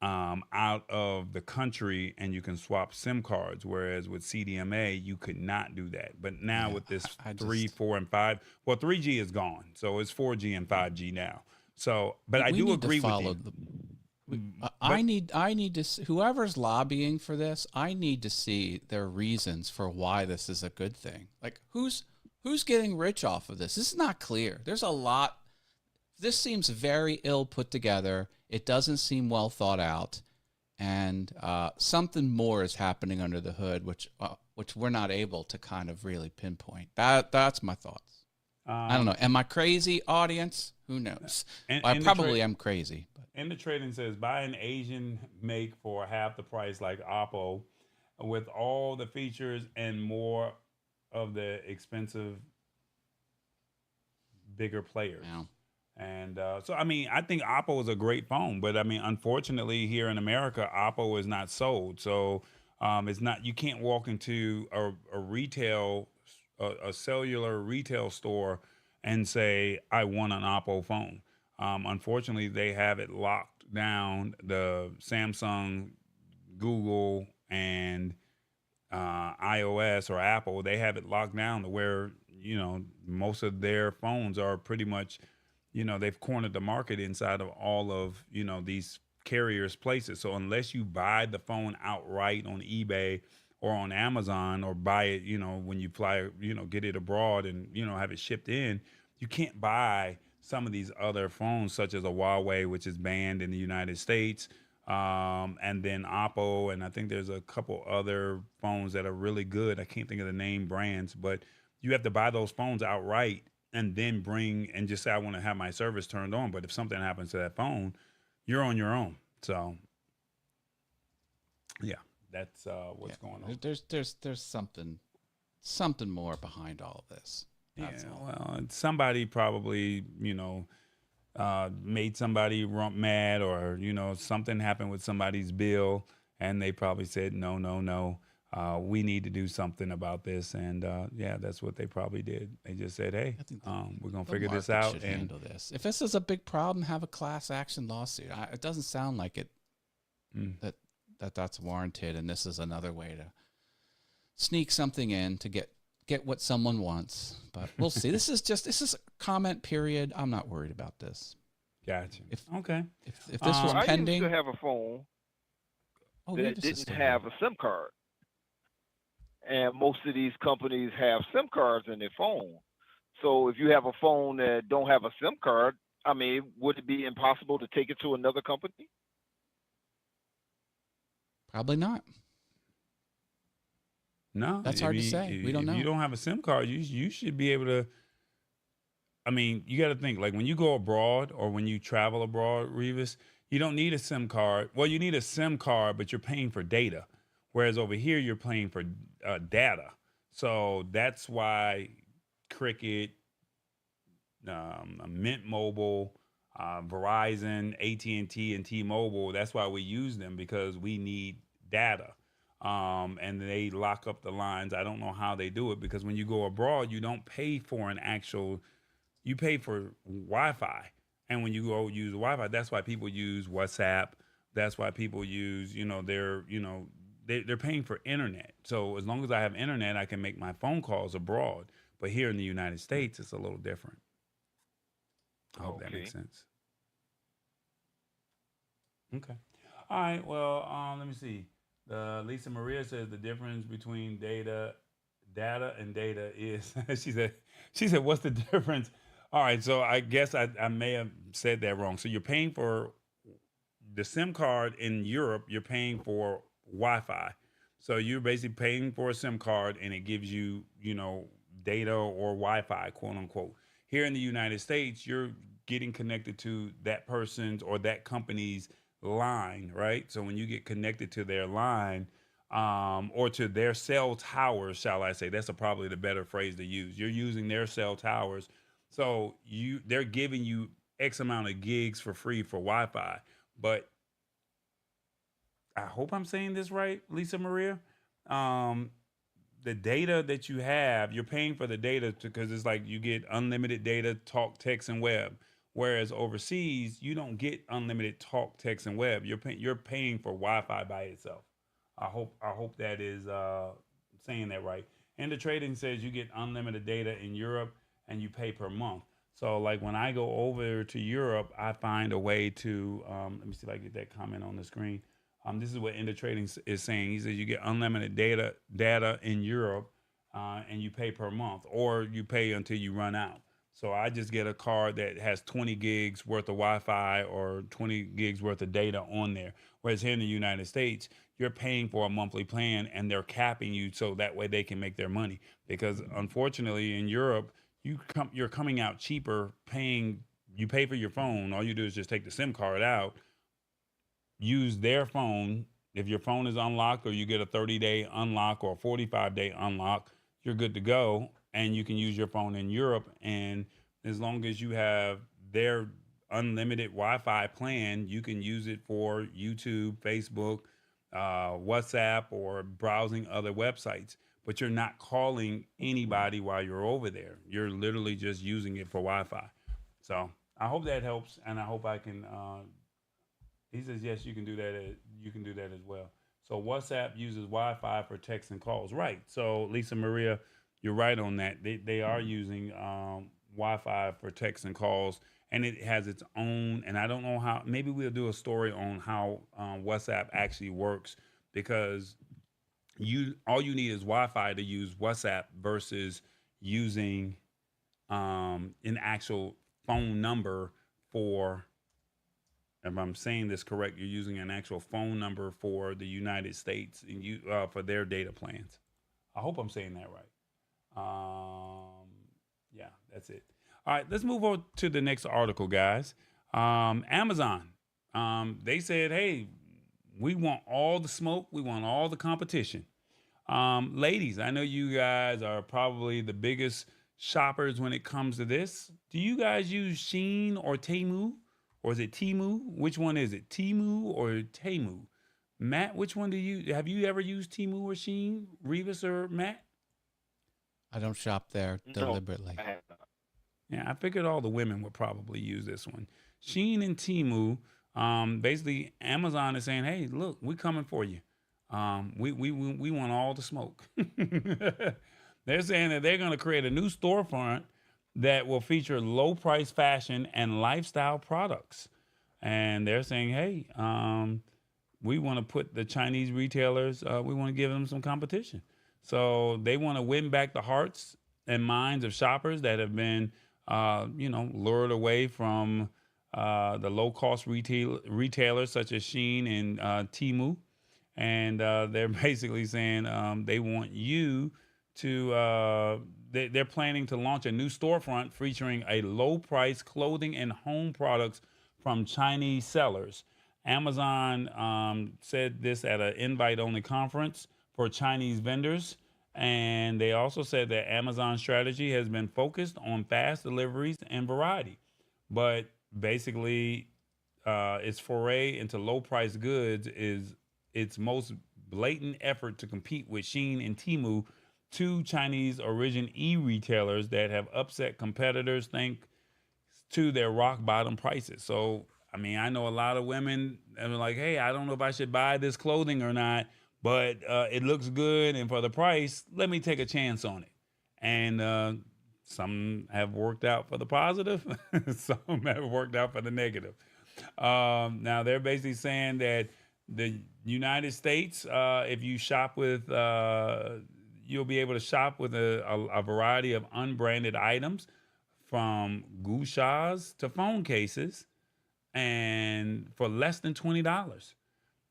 out of the country and you can swap SIM cards, whereas with CDMA, you could not do that. But now Yeah, with this I 3, just 4, and 5, well, 3G is gone, so it's 4G and 5G now. So, but I we do need to agree with follow you. the. But I need to see, whoever's lobbying for this. I need to see their reasons for why this is a good thing. Like who's getting rich off of this? This is not clear. There's a lot. This seems very ill put together. It doesn't seem well thought out, and something more is happening under the hood, which we're not able to kind of really pinpoint. That's my thoughts. I don't know. Am I crazy, audience? Who knows? I probably am crazy. But. And the trading says buy an Asian make for half the price like Oppo with all the features and more of the expensive bigger players. Wow. And so, I mean, I think Oppo is a great phone, but I mean, unfortunately, here in America, Oppo is not sold. So it's not, you can't walk into a retail, a cellular retail store and say, I want an Oppo phone. Unfortunately, they have it locked down. The Samsung, Google, and iOS or Apple, they have it locked down to where, most of their phones are pretty much, they've cornered the market inside of all of, these carriers' places. So unless you buy the phone outright on eBay or on Amazon or buy it, when you fly, get it abroad and, have it shipped in, you can't buy some of these other phones such as a Huawei, which is banned in the United States, and then Oppo, and I think there's a couple other phones that are really good. I can't think of the name brands, but you have to buy those phones outright and then bring and just say, I want to have my service turned on. But if something happens to that phone, you're on your own. So, yeah, that's what's going on. There's something more behind all of this. That's all. Well, somebody probably, made somebody mad or, something happened with somebody's bill and they probably said, no, we need to do something about this. And that's what they probably did. They just said, hey, we're going to figure this out. And handle this. If this is a big problem, have a class action lawsuit. It doesn't sound like it, that's warranted. And this is another way to sneak something in to get what someone wants, but we'll see. This is a comment period. I'm not worried about this. Gotcha. If this was I pending, used to have a phone that didn't have a SIM card, and most of these companies have SIM cards in their phone. So if you have a phone that don't have a SIM card, I mean, would it be impossible to take it to another company? Probably not. No, that's hard to say. We don't know. If you don't have a SIM card, you should be able to. I mean, you got to think like when you go abroad or when you travel abroad, Revis, you don't need a SIM card. Well, you need a SIM card, but you're paying for data, whereas over here you're paying for data. So that's why Cricket, Mint Mobile, Verizon, AT&T, and T-Mobile. That's why we use them because we need data. And they lock up the lines. I don't know how they do it because when you go abroad, you don't pay for you pay for Wi-Fi. And when you go use Wi-Fi, that's why people use WhatsApp. That's why people use, they're paying for internet. So as long as I have internet, I can make my phone calls abroad. But here in the United States, it's a little different. I hope that makes sense. Okay. All right. Well, let me see. Lisa Maria says the difference between data and data is she said what's the difference All right, so I guess I may have said that wrong. So you're paying for the SIM card in Europe, you're paying for Wi-Fi. So you're basically paying for a SIM card and it gives you, data or Wi-Fi, quote unquote. Here in the United States, you're getting connected to that person's or that company's line, right? So when you get connected to their line, or to their cell towers, shall I say? That's probably the better phrase to use. You're using their cell towers, so they're giving you X amount of gigs for free for Wi-Fi. But I hope I'm saying this right, Lisa Maria. Um, the data that you have, you're paying for the data because it's like you get unlimited data, talk, text, and web. Whereas overseas, you don't get unlimited talk, text, and web. You're paying for Wi-Fi by itself. I hope that is saying that right. And the trading says you get unlimited data in Europe and you pay per month. So like when I go over to Europe, I find a way to let me see if I get that comment on the screen. This is what Ender Trading is saying. He says you get unlimited data in Europe, and you pay per month, or you pay until you run out. So I just get a card that has 20 gigs worth of Wi-Fi or 20 gigs worth of data on there. Whereas here in the United States, you're paying for a monthly plan and they're capping you so that way they can make their money. Because unfortunately in Europe, you're coming out cheaper paying. You pay for your phone. All you do is just take the SIM card out, use their phone. If your phone is unlocked or you get a 30-day unlock or a 45-day unlock, you're good to go. And you can use your phone in Europe. And as long as you have their unlimited Wi-Fi plan, you can use it for YouTube, Facebook, WhatsApp, or browsing other websites. But you're not calling anybody while you're over there. You're literally just using it for Wi-Fi. So I hope that helps. And I hope I can he says, yes, you can do that. You can do that as well. So WhatsApp uses Wi-Fi for texts and calls. Right. So Lisa Maria, you're right on that. They are using Wi-Fi for texts and calls, and it has its own. And I don't know how. Maybe we'll do a story on how WhatsApp actually works, because all you need is Wi-Fi to use WhatsApp versus using an actual phone number for. If I'm saying this correct, you're using an actual phone number for the United States and for their data plans. I hope I'm saying that right. Yeah, that's it. All right, let's move on to the next article, guys. Amazon. They said, hey, we want all the smoke. We want all the competition. Ladies, I know you guys are probably the biggest shoppers when it comes to this. Do you guys use Shein or Temu? Or is it Temu? Which one is it? Temu or Temu? Matt, which one have you ever used Temu or Shein? Revis or Matt? I don't shop there deliberately. No, I have not. Yeah, I figured all the women would probably use this one. Shein and Temu, basically Amazon is saying, hey, look, we're coming for you. We want all the smoke. They're saying that they're going to create a new storefront that will feature low price fashion and lifestyle products. And they're saying, hey, we want to put the Chinese retailers, we want to give them some competition. So they want to win back the hearts and minds of shoppers that have been, lured away from the low cost retailers such as Shein and Temu. And they're basically saying they want you to, they're planning to launch a new storefront featuring a low price clothing and home products from Chinese sellers. Amazon said this at an invite only conference for Chinese vendors. And they also said that Amazon's strategy has been focused on fast deliveries and variety. But basically, its foray into low price goods is its most blatant effort to compete with Shein and Temu, two Chinese origin e-retailers that have upset competitors thanks to their rock bottom prices. So, I mean, I know a lot of women that are like, hey, I don't know if I should buy this clothing or not, but it looks good. And for the price, let me take a chance on it. And some have worked out for the positive. Some have worked out for the negative. Now, they're basically saying that the United States, if you shop with you'll be able to shop with a variety of unbranded items from gouchas to phone cases, and for less than $20.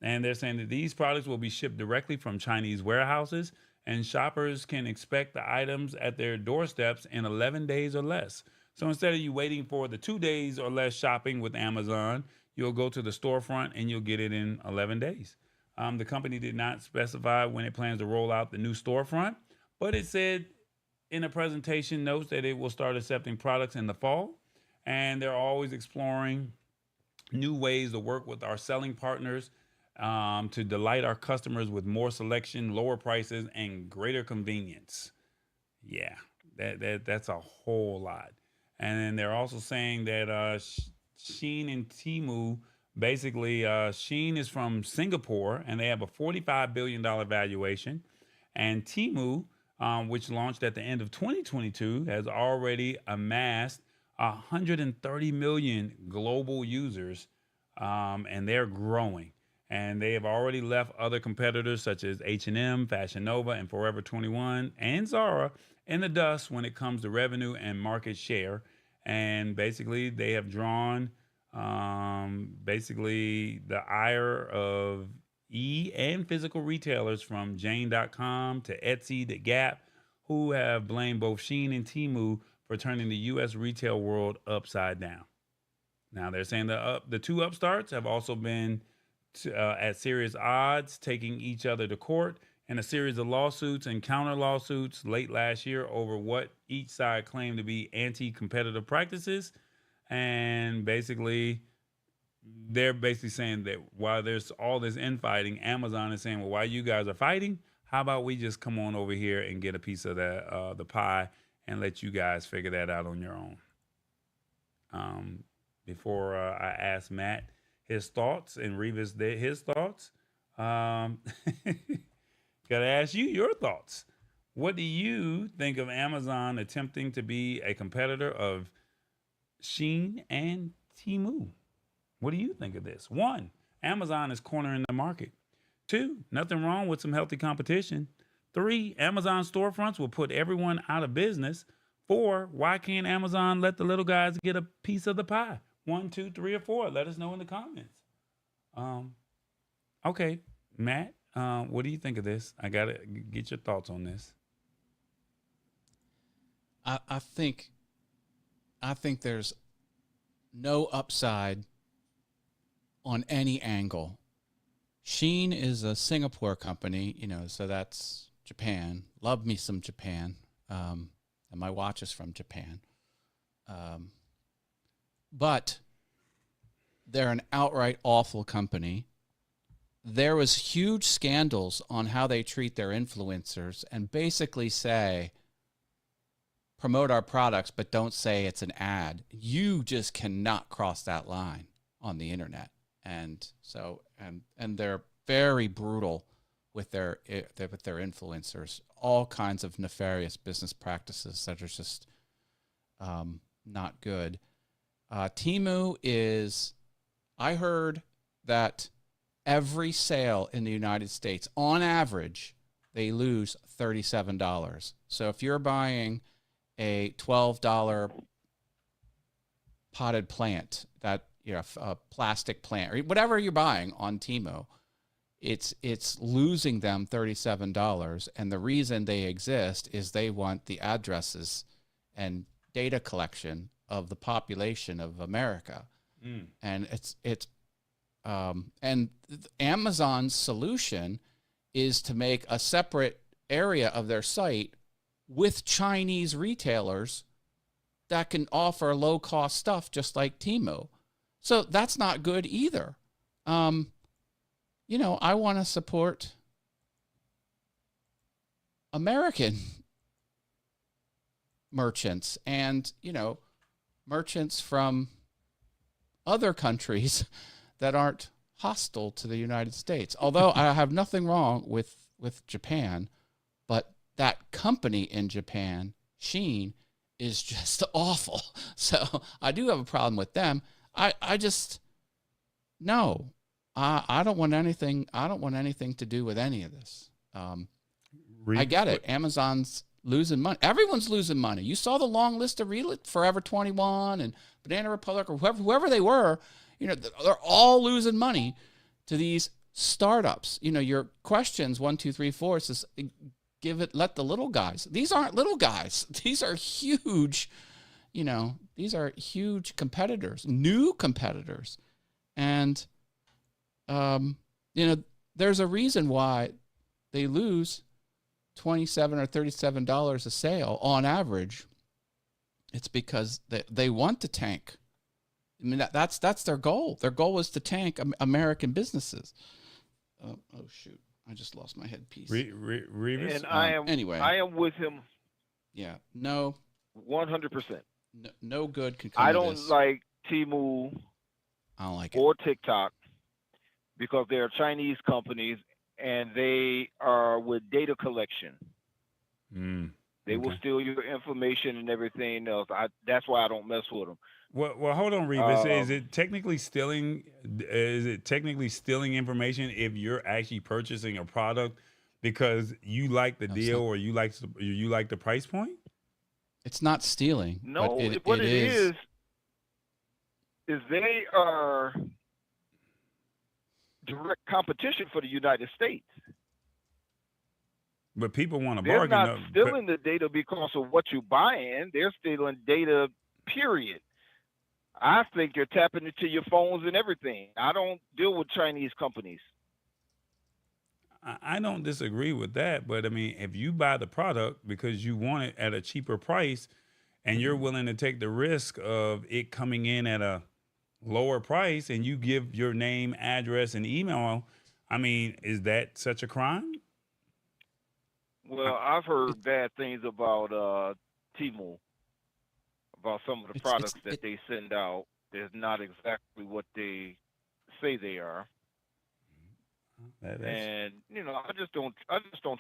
And they're saying that these products will be shipped directly from Chinese warehouses, and shoppers can expect the items at their doorsteps in 11 days or less. So instead of you waiting for the 2 days or less shopping with Amazon, you'll go to the storefront and you'll get it in 11 days. The company did not specify when it plans to roll out the new storefront, but it said in a presentation notes that it will start accepting products in the fall, and they're always exploring new ways to work with our selling partners to delight our customers with more selection, lower prices, and greater convenience. Yeah, that's a whole lot. And then they're also saying that Shein and Temu, basically, Shein is from Singapore, and they have a $45 billion valuation. And Temu, which launched at the end of 2022, has already amassed 130 million global users, and they're growing. And they have already left other competitors such as H&M, Fashion Nova, and Forever 21, and Zara in the dust when it comes to revenue and market share. And basically, they have drawn basically the ire of and physical retailers from Jane.com to Etsy to Gap, who have blamed both Shein and Temu for turning the U.S. retail world upside down. Now, they're saying the two upstarts have also been at serious odds, taking each other to court in a series of lawsuits and counter lawsuits late last year over what each side claimed to be anti-competitive practices. And basically, they're basically saying that while there's all this infighting, Amazon is saying, well, while you guys are fighting, how about we just come on over here and get a piece of that the pie and let you guys figure that out on your own. Before I ask Matt his thoughts and Revis his thoughts, gotta ask you your thoughts. What do you think of Amazon attempting to be a competitor of Shein and Temu? What do you think of this? 1, Amazon is cornering the market. 2, nothing wrong with some healthy competition. 3, Amazon storefronts will put everyone out of business. 4, why can't Amazon let the little guys get a piece of the pie? 1, 2, 3, or 4. Let us know in the comments. Okay, Matt, what do you think of this? I gotta get your thoughts on this. I think there's no upside on any angle. Shein is a Singapore company, so that's Japan. Love me some Japan. And my watch is from Japan. But they're an outright awful company. There was huge scandals on how they treat their influencers and basically say, promote our products, but don't say it's an ad. You just cannot cross that line on the internet. And so, and they're very brutal with their influencers, all kinds of nefarious business practices that are just not good. Temu is, I heard that every sale in the United States, on average, they lose $37. So if you're buying a $12 potted plant, that a plastic plant, or whatever you're buying on Temu, it's losing them $37. And the reason they exist is they want the addresses and data collection of the population of America. And and Amazon's solution is to make a separate area of their site with Chinese retailers that can offer low-cost stuff just like Temu. So that's not good either. I want to support American merchants and, merchants from other countries that aren't hostile to the United States. Although I have nothing wrong with Japan, but that company in Japan, Shein, is just awful. So I do have a problem with them. I just, no, I don't want anything. I don't want anything to do with any of this. I get it. Amazon's losing money. Everyone's losing money. You saw the long list of Forever 21 and Banana Republic or whoever they were. They're all losing money to these startups. Your questions 1, 2, 3, 4 says let the little guys. These aren't little guys. These are huge. These are huge competitors, new competitors, and there's a reason why they lose $27 or $37 a sale on average. It's because they want to tank. I mean, that's their goal. Their goal is to tank American businesses. Oh shoot! I just lost my headpiece. Revis? And I am with him. Yeah. No. 100%. No good can come I of don't this. like Temu I don't like it. or TikTok because they are Chinese companies and they are with data collection. They will steal your information and everything else. That's why I don't mess with them. Well, hold on, Revis. Is it technically stealing? Is it technically stealing information if you're actually purchasing a product because you like the deal or you like the price point? It's not stealing. No, but what it is they are direct competition for the United States. But people want to They're bargain. not stealing the data because of what you're buying. They're stealing data, period. I think you're tapping into your phones and everything. I don't deal with Chinese companies. I don't disagree with that, but I mean, if you buy the product because you want it at a cheaper price and you're willing to take the risk of it coming in at a lower price and you give your name, address, and email, I mean, is that such a crime? Well, I've heard bad things about Temu, about some of the products that they send out. They're not exactly what they say they are. And I just don't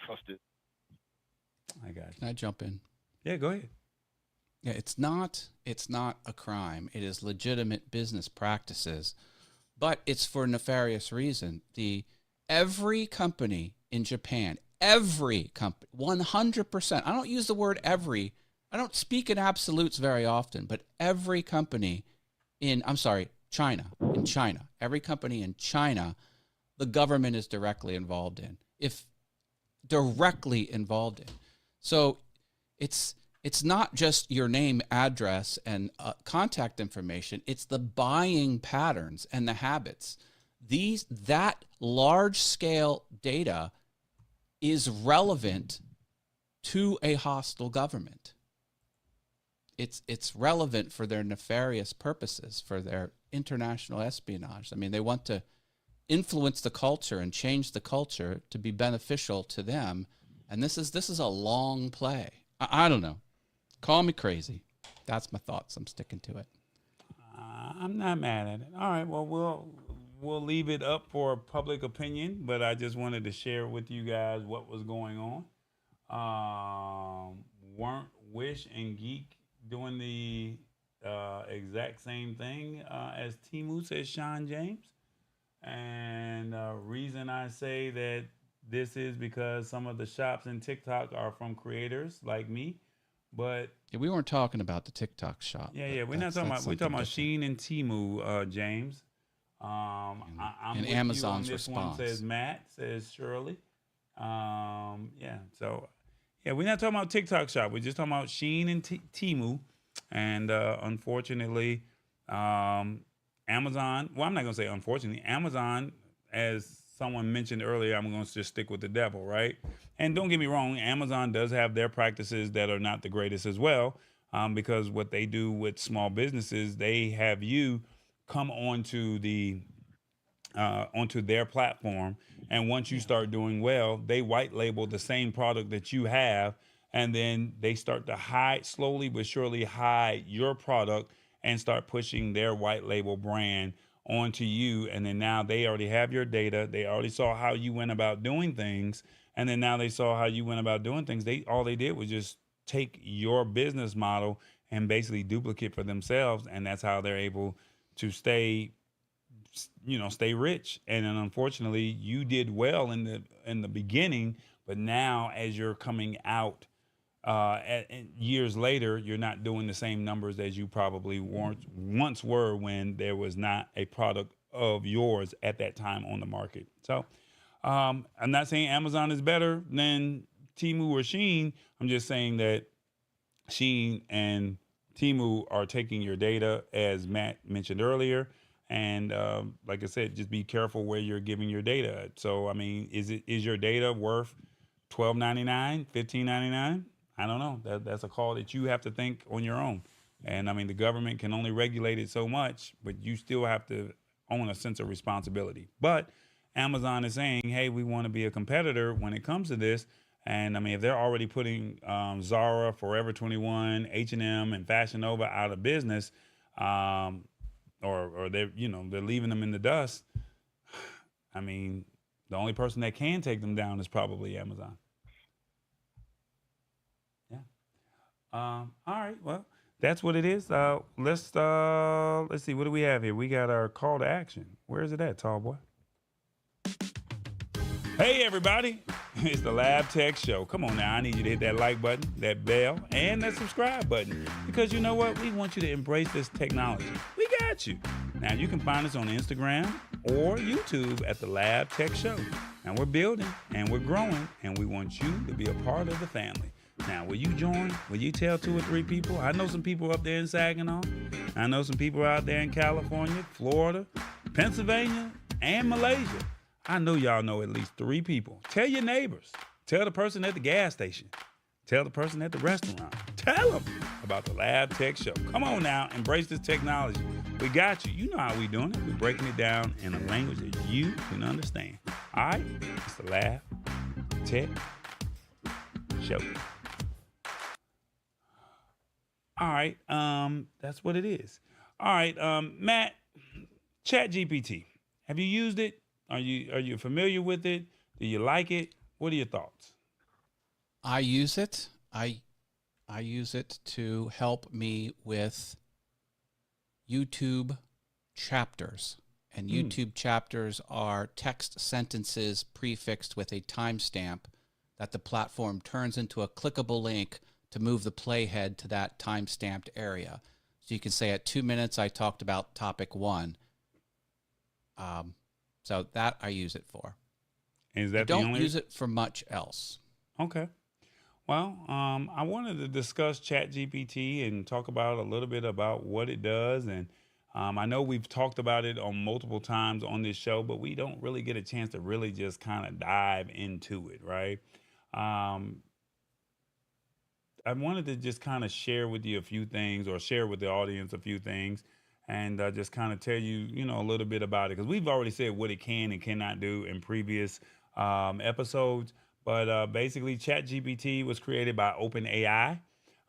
trust it. I got you. Can I jump in? Yeah, go ahead. Yeah, it's not a crime. It is legitimate business practices, but it's for a nefarious reason. Every company in Japan, every company, 100%. I don't use the word every. I don't speak in absolutes very often, but every company in China, every company in China, the government is directly involved in. So it's not just your name, address, and contact information. It's the buying patterns and the habits. That large scale data is relevant to a hostile government. It's relevant for their nefarious purposes, for their international espionage. I mean, they want to influence the culture and change the culture to be beneficial to them. And this is a long play. I don't know. Call me crazy. That's my thoughts. I'm sticking to it. I'm not mad at it. All right. Well, we'll leave it up for public opinion, but I just wanted to share with you guys what was going on. Weren't Wish and Geek doing the exact same thing as Temu, says Sean James? And reason I say that this is because some of the shops in TikTok are from creators like me, but we weren't talking about the TikTok shop. Yeah, we're not talking about. We're talking about Shein and Temu, James. I'm and with Amazon's you on this response. One says Matt, says Shirley. So we're not talking about TikTok shop. We're just talking about Shein and Temu, and unfortunately, Amazon, well, I'm not going to say unfortunately, Amazon, as someone mentioned earlier, I'm going to just stick with the devil, right? And don't get me wrong, Amazon does have their practices that are not the greatest as well, because what they do with small businesses, they have you come onto their platform, and once you start doing well, they white label the same product that you have, and then they start to slowly but surely hide your product and start pushing their white label brand onto you. And then now they already have your data. They already saw how you went about doing things. And then now they saw how you went about doing things. All they did was just take your business model and basically duplicate for themselves. And that's how they're able to stay rich. And then unfortunately you did well in the beginning, but now as you're coming out and years later, you're not doing the same numbers as you probably once were when there was not a product of yours at that time on the market. So I'm not saying Amazon is better than Temu or Shein. I'm just saying that Shein and Temu are taking your data, as Matt mentioned earlier. And like I said, just be careful where you're giving your data. So, I mean, is your data worth $12.99, $15.99? I don't know. That's a call that you have to think on your own. And I mean, the government can only regulate it so much, but you still have to own a sense of responsibility. But Amazon is saying, hey, we want to be a competitor when it comes to this. And I mean, if they're already putting Zara, Forever 21, H&M, and Fashion Nova out of business, or they're they're leaving them in the dust. I mean, the only person that can take them down is probably Amazon. Yeah. All right. Well, that's what it is. Let's see. What do we have here? We got our call to action. Where is it at, tall boy? Hey, everybody. It's the Lab Tech Show. Come on now. I need you to hit that like button, that bell, and that subscribe button. Because you know what? We want you to embrace this technology. We got you. Now, you can find us on Instagram or YouTube at the Lab Tech Show. And we're building and we're growing, and we want you to be a part of the family. Now, will you join? Will you tell 2 or 3 people? I know some people up there in Saginaw. I know some people out there in California, Florida, Pennsylvania, and Malaysia. I know y'all know at least 3 people. Tell your neighbors. Tell the person at the gas station. Tell the person at the restaurant. Tell them about the Lab Tech Show. Come on now, embrace this technology. We got you. You know how we doing it. We're breaking it down in a language that you can understand. All right? It's the Lab Tech Show. All right. That's what it is. All right, Matt, Chat GPT. Have you used it? Are you familiar with it? Do you like it? What are your thoughts? I use it. I use it to help me with YouTube chapters. And YouTube chapters are text sentences prefixed with a timestamp that the platform turns into a clickable link to move the playhead to that time-stamped area. So you can say at 2 minutes, I talked about topic 1. So that I use it for. Is that I the only? don't use it for much else. Okay. Well, I wanted to discuss Chat GPT and talk about a little bit about what it does. And I know we've talked about it on multiple times on this show, but we don't really get a chance to really just kind of dive into it, right? I wanted to just kind of share with you a few things, or share with the audience a few things, and just kind of tell you, a little bit about it. Because we've already said what it can and cannot do in previous episodes. But basically, ChatGPT was created by OpenAI.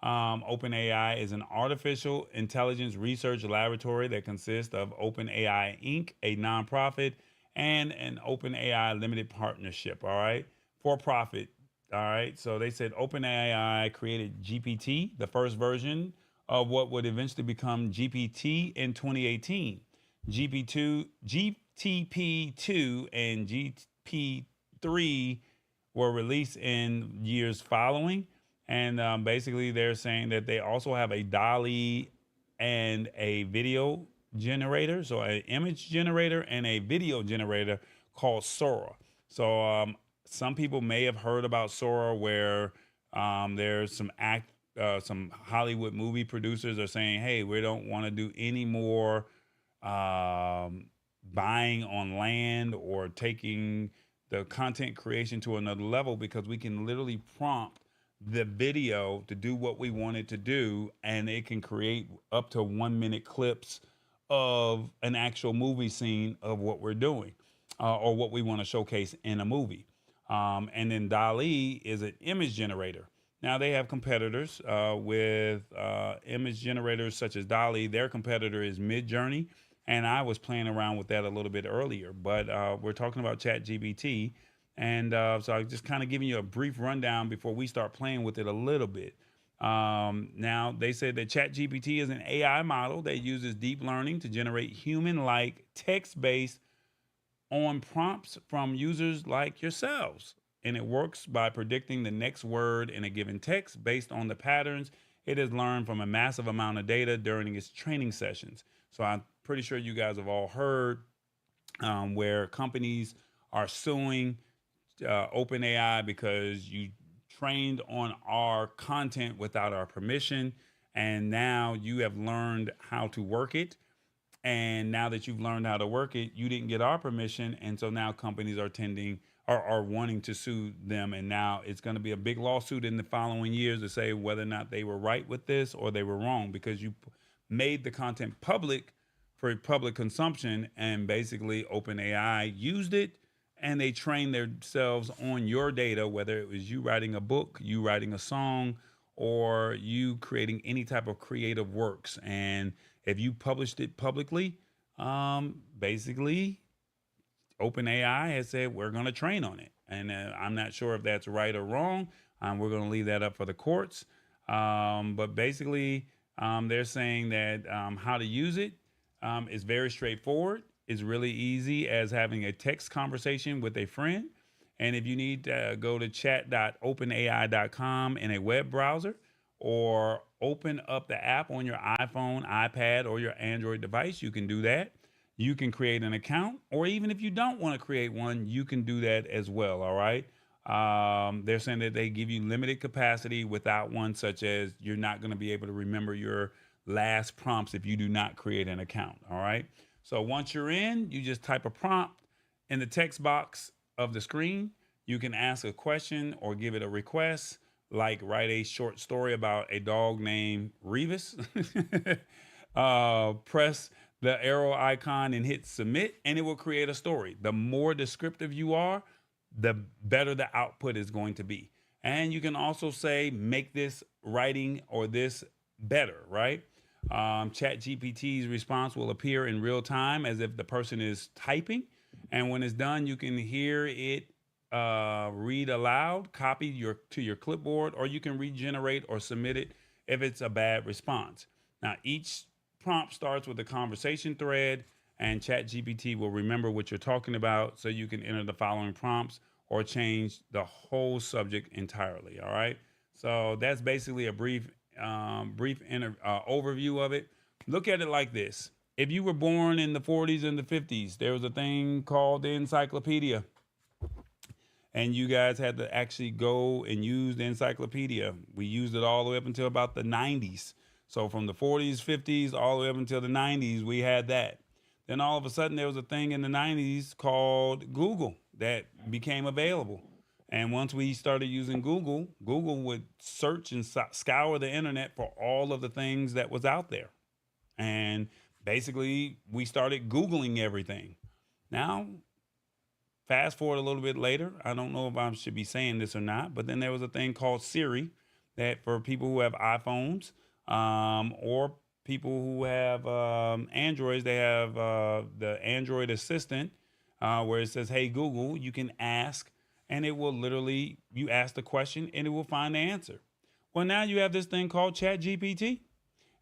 OpenAI is an artificial intelligence research laboratory that consists of OpenAI Inc., a nonprofit, and an OpenAI limited partnership, all right? For profit, all right? So they said OpenAI created GPT, the first version of what would eventually become GPT in 2018. GTP2 and GP3 were released in years following. And basically, they're saying that they also have a DALL-E and a video generator, so an image generator and a video generator called Sora. So some people may have heard about Sora, where there's some Hollywood movie producers are saying, hey, we don't want to do any more buying on land or taking the content creation to another level, because we can literally prompt the video to do what we want it to do, and it can create up to 1 minute clips of an actual movie scene of what we're doing or what we want to showcase in a movie. And then DALL-E is an image generator. Now they have competitors with image generators such as DALL-E. Their competitor is Midjourney, and I was playing around with that a little bit earlier. But we're talking about ChatGPT, and so I'm just kind of giving you a brief rundown before we start playing with it a little bit. Now they said that ChatGPT is an AI model that uses deep learning to generate human-like text based on prompts from users like yourselves. and it works by predicting the next word in a given text based on the patterns it has learned from a massive amount of data during its training sessions. So I'm pretty sure you guys have all heard where companies are suing OpenAI because you trained on our content without our permission, and now you have learned how to work it. And now that you've learned how to work it, you didn't get our permission, and so now companies are wanting to sue them, and now it's going to be a big lawsuit in the following years to say whether or not they were right with this or they were wrong, because you made the content public for public consumption, and basically OpenAI used it and they trained themselves on your data, whether it was you writing a book, you writing a song, or you creating any type of creative works. And if you published it publicly, basically OpenAI has said we're going to train on it. And I'm not sure if that's right or wrong. We're going to leave that up for the courts. But basically, they're saying that how to use it is very straightforward. It's really easy as having a text conversation with a friend. And if you need to go to chat.openai.com in a web browser, or open up the app on your iPhone, iPad, or your Android device, you can do that. You can create an account, or even if you don't want to create one, you can do that as well. All right. They're saying that they give you limited capacity without one, such as you're not going to be able to remember your last prompts if you do not create an account. All right. So once you're in, you just type a prompt in the text box of the screen. You can ask a question or give it a request, like write a short story about a dog named Revis. Press the arrow icon and hit submit, and it will create a story. The more descriptive you are, the better the output is going to be. And you can also say, make this writing or this better, right? Chat GPT's response will appear in real time as if the person is typing. And when it's done, you can hear it read aloud, copy to your clipboard, or you can regenerate or submit it if it's a bad response. Now, each prompt starts with a conversation thread, and Chat GPT will remember what you're talking about, so you can enter the following prompts or change the whole subject entirely. All right. So that's basically a brief overview of it. Look at it like this. If you were born in the 40s and the 50s, there was a thing called the encyclopedia. And you guys had to actually go and use the encyclopedia. We used it all the way up until about the 90s. So from the 40s, 50s, all the way up until the 90s, we had that. Then all of a sudden, there was a thing in the 90s called Google that became available. And once we started using Google, Google would search and scour the internet for all of the things that was out there. And basically, we started Googling everything. Now, fast forward a little bit later, I don't know if I should be saying this or not, but then there was a thing called Siri that for people who have iPhones or people who have Androids, they have the Android Assistant where it says, hey, Google, you can ask, and it will literally, you ask the question and it will find the answer. Well, now you have this thing called Chat GPT.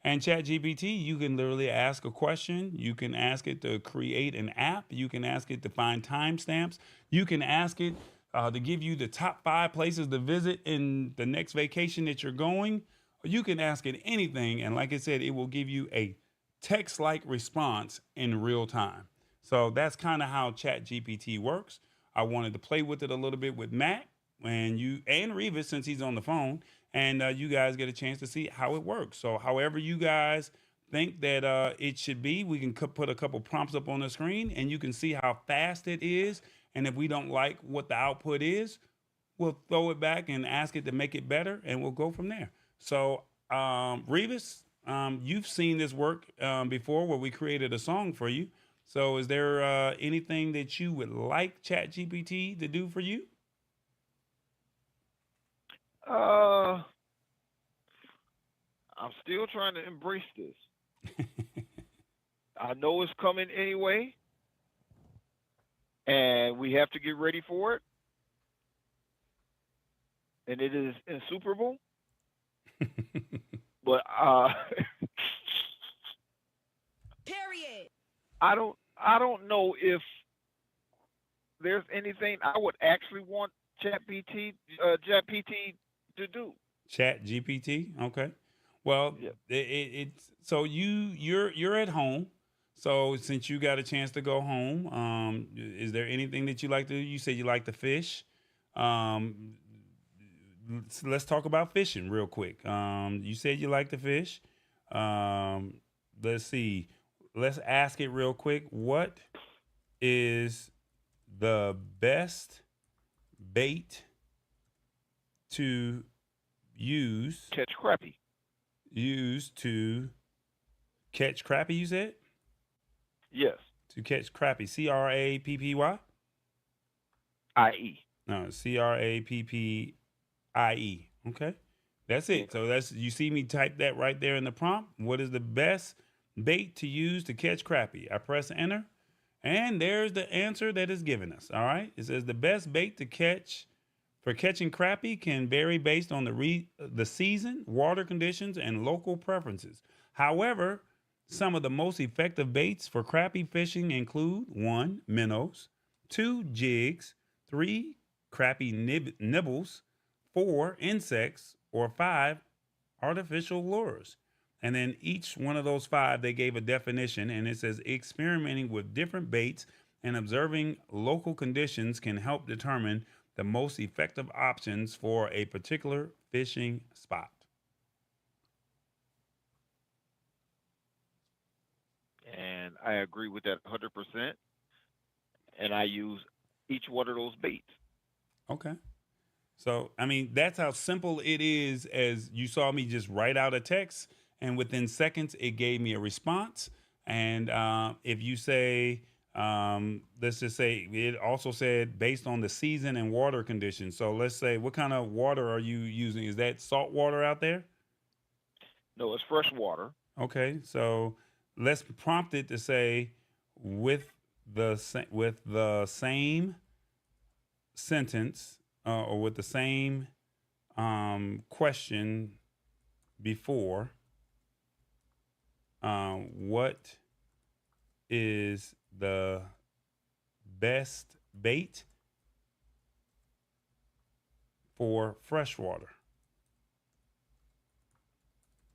And Chat GPT, you can literally ask a question. You can ask it to create an app. You can ask it to find timestamps. You can ask it to give you the top 5 places to visit in the next vacation that you're going. You can ask it anything. And like I said, it will give you a text-like response in real time. So that's kind of how Chat GPT works. I wanted to play with it a little bit with Matt and Revis, since he's on the phone. And you guys get a chance to see how it works. So however you guys think that it should be, we can put a couple prompts up on the screen and you can see how fast it is. And if we don't like what the output is, we'll throw it back and ask it to make it better, and we'll go from there. So Revis, you've seen this work before where we created a song for you. So is there anything that you would like ChatGPT to do for you? I'm still trying to embrace this. I know it's coming anyway, and we have to get ready for it. And it is insuperable. But Period. I don't know if there's anything I would actually want Chat PT to do. Chat GPT. Okay. Well, Yep. it's so you're at home. So since you got a chance to go home, is there anything that you like to do? You said you like to fish. Um, let's talk about fishing real quick. You said you like to fish. Um, let's see. Let's ask it real quick. What is the best bait to Catch crappie. use to catch crappie? You said Yes. to catch crappie. Crappy. I.e. No, Crappie. Okay, that's it. So that's you see me type that right there in the prompt. What is the best bait to use to catch crappie? I press enter, and there's the answer that is given us. All right, it says the best bait to catch for catching crappie can vary based on the season, water conditions, and local preferences. However, some of the most effective baits for crappie fishing include 1. Minnows, 2. Jigs, 3. Crappie nibbles, 4. Insects, or 5. Artificial lures. And then each one of those 5, they gave a definition, and it says experimenting with different baits and observing local conditions can help determine the most effective options for a particular fishing spot. And I agree with that 100%. And I use each one of those baits. Okay. So, I mean, that's how simple it is. As you saw me just write out a text, and within seconds, it gave me a response. And if you say, let's just say, it also said based on the season and water conditions. So let's say, what kind of water are you using? Is that salt water out there? No, it's fresh water. Okay. So let's prompt it to say with the same sentence or with the same question before. What is the best bait for freshwater?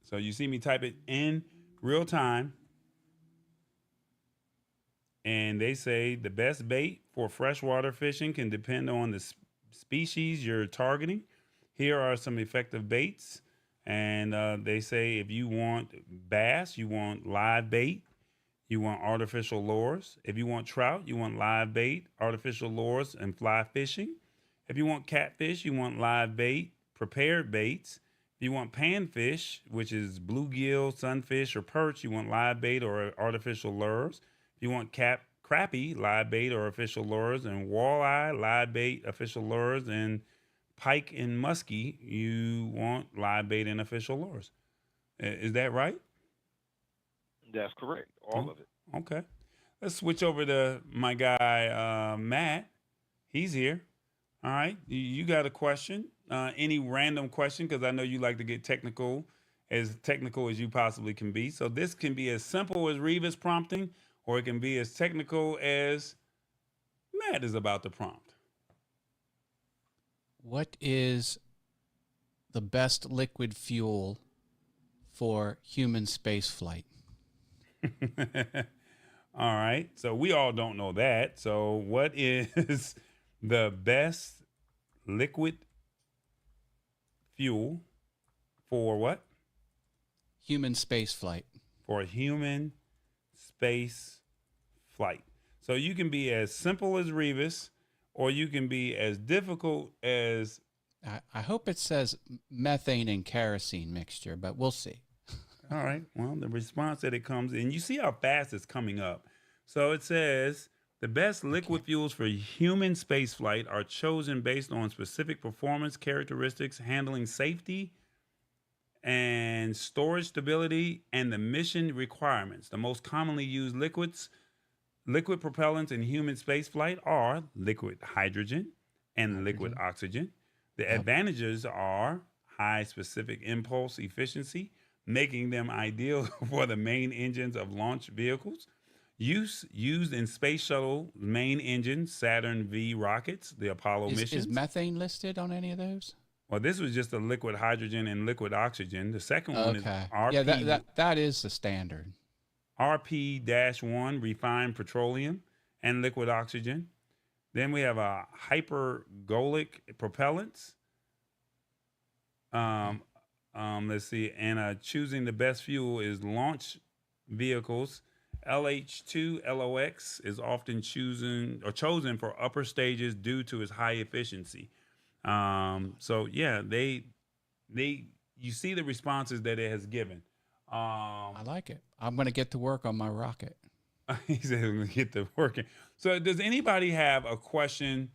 So you see me type it in real time, and they say the best bait for freshwater fishing can depend on the species you're targeting. Here are some effective baits. And they say if you want bass, you want live bait, you want artificial lures. If you want trout, you want live bait, artificial lures, and fly fishing. If you want catfish, you want live bait, prepared baits. If you want panfish, which is bluegill, sunfish, or perch, you want live bait or artificial lures. If you want crappie, live bait or official lures, and walleye, live bait, official lures, and pike and muskie, you want live bait and official lures. Is that right? That's correct. All of it. Okay. Let's switch over to my guy, Matt. He's here. All right. You got a question? Any random question? Because I know you like to get technical as you possibly can be. So this can be as simple as Revis prompting, or it can be as technical as Matt is about to prompt. What is the best liquid fuel for human space flight? All right. So we all don't know that. So what is the best liquid fuel for what? Human space flight. For human space flight. So you can be as simple as Revis, or you can be as difficult as... I hope it says methane and kerosene mixture, but we'll see. All right. Well, the response that it comes in, you see how fast it's coming up. So it says the best liquid fuels for human spaceflight are chosen based on specific performance characteristics, handling safety and storage stability, and the mission requirements. The most commonly used liquid propellants in human spaceflight are liquid hydrogen and liquid oxygen. The advantages are high specific impulse efficiency, making them ideal for the main engines of launch vehicles. Used in space shuttle main engine, Saturn V rockets, the Apollo Is missions. methane listed on any of those? Well, this was just a liquid hydrogen and liquid oxygen. The second one is Okay. RP, Yeah, that is the standard. RP-1, refined petroleum and liquid oxygen. Then we have a hypergolic propellants. Let's see, and choosing the best fuel is launch vehicles. LH2 LOX is often chosen for upper stages due to its high efficiency. So yeah, you see the responses that it has given. I like it. I'm going to get to work on my rocket. He said we're gonna get to working. So does anybody have a question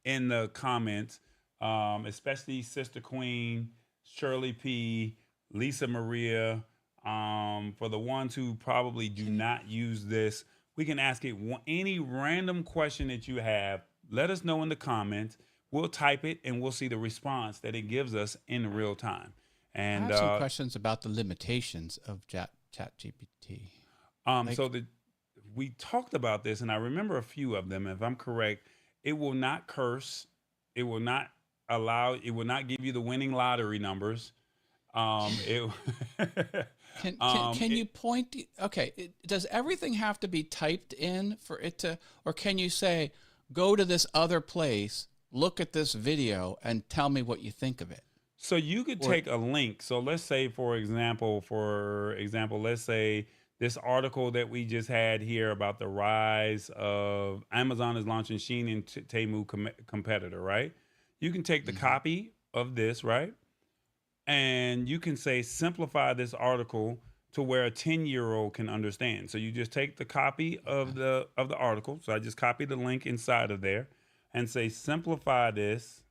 in the comments? Especially Sister Queen, Shirley P, Lisa Maria. For the ones who probably do not use this, we can ask it any random question that you have. Let us know in the comments. We'll type it and we'll see the response that it gives us in real time. And I have some questions about the limitations of Chat GPT. We talked about this, and I remember a few of them. If I'm correct, it will not curse. It will not give you the winning lottery numbers. Can you point? Does everything have to be typed in for it to, or can you say, go to this other place, look at this video, and tell me what you think of it? So you could take a link. So let's say, for example, let's say this article that we just had here about the rise of Amazon is launching Shein and Temu competitor, right? You can take the copy of this, right? And you can say, simplify this article to where a 10-year-old can understand. So you just take the copy of the article. So I just copy the link inside of there and say, simplify this.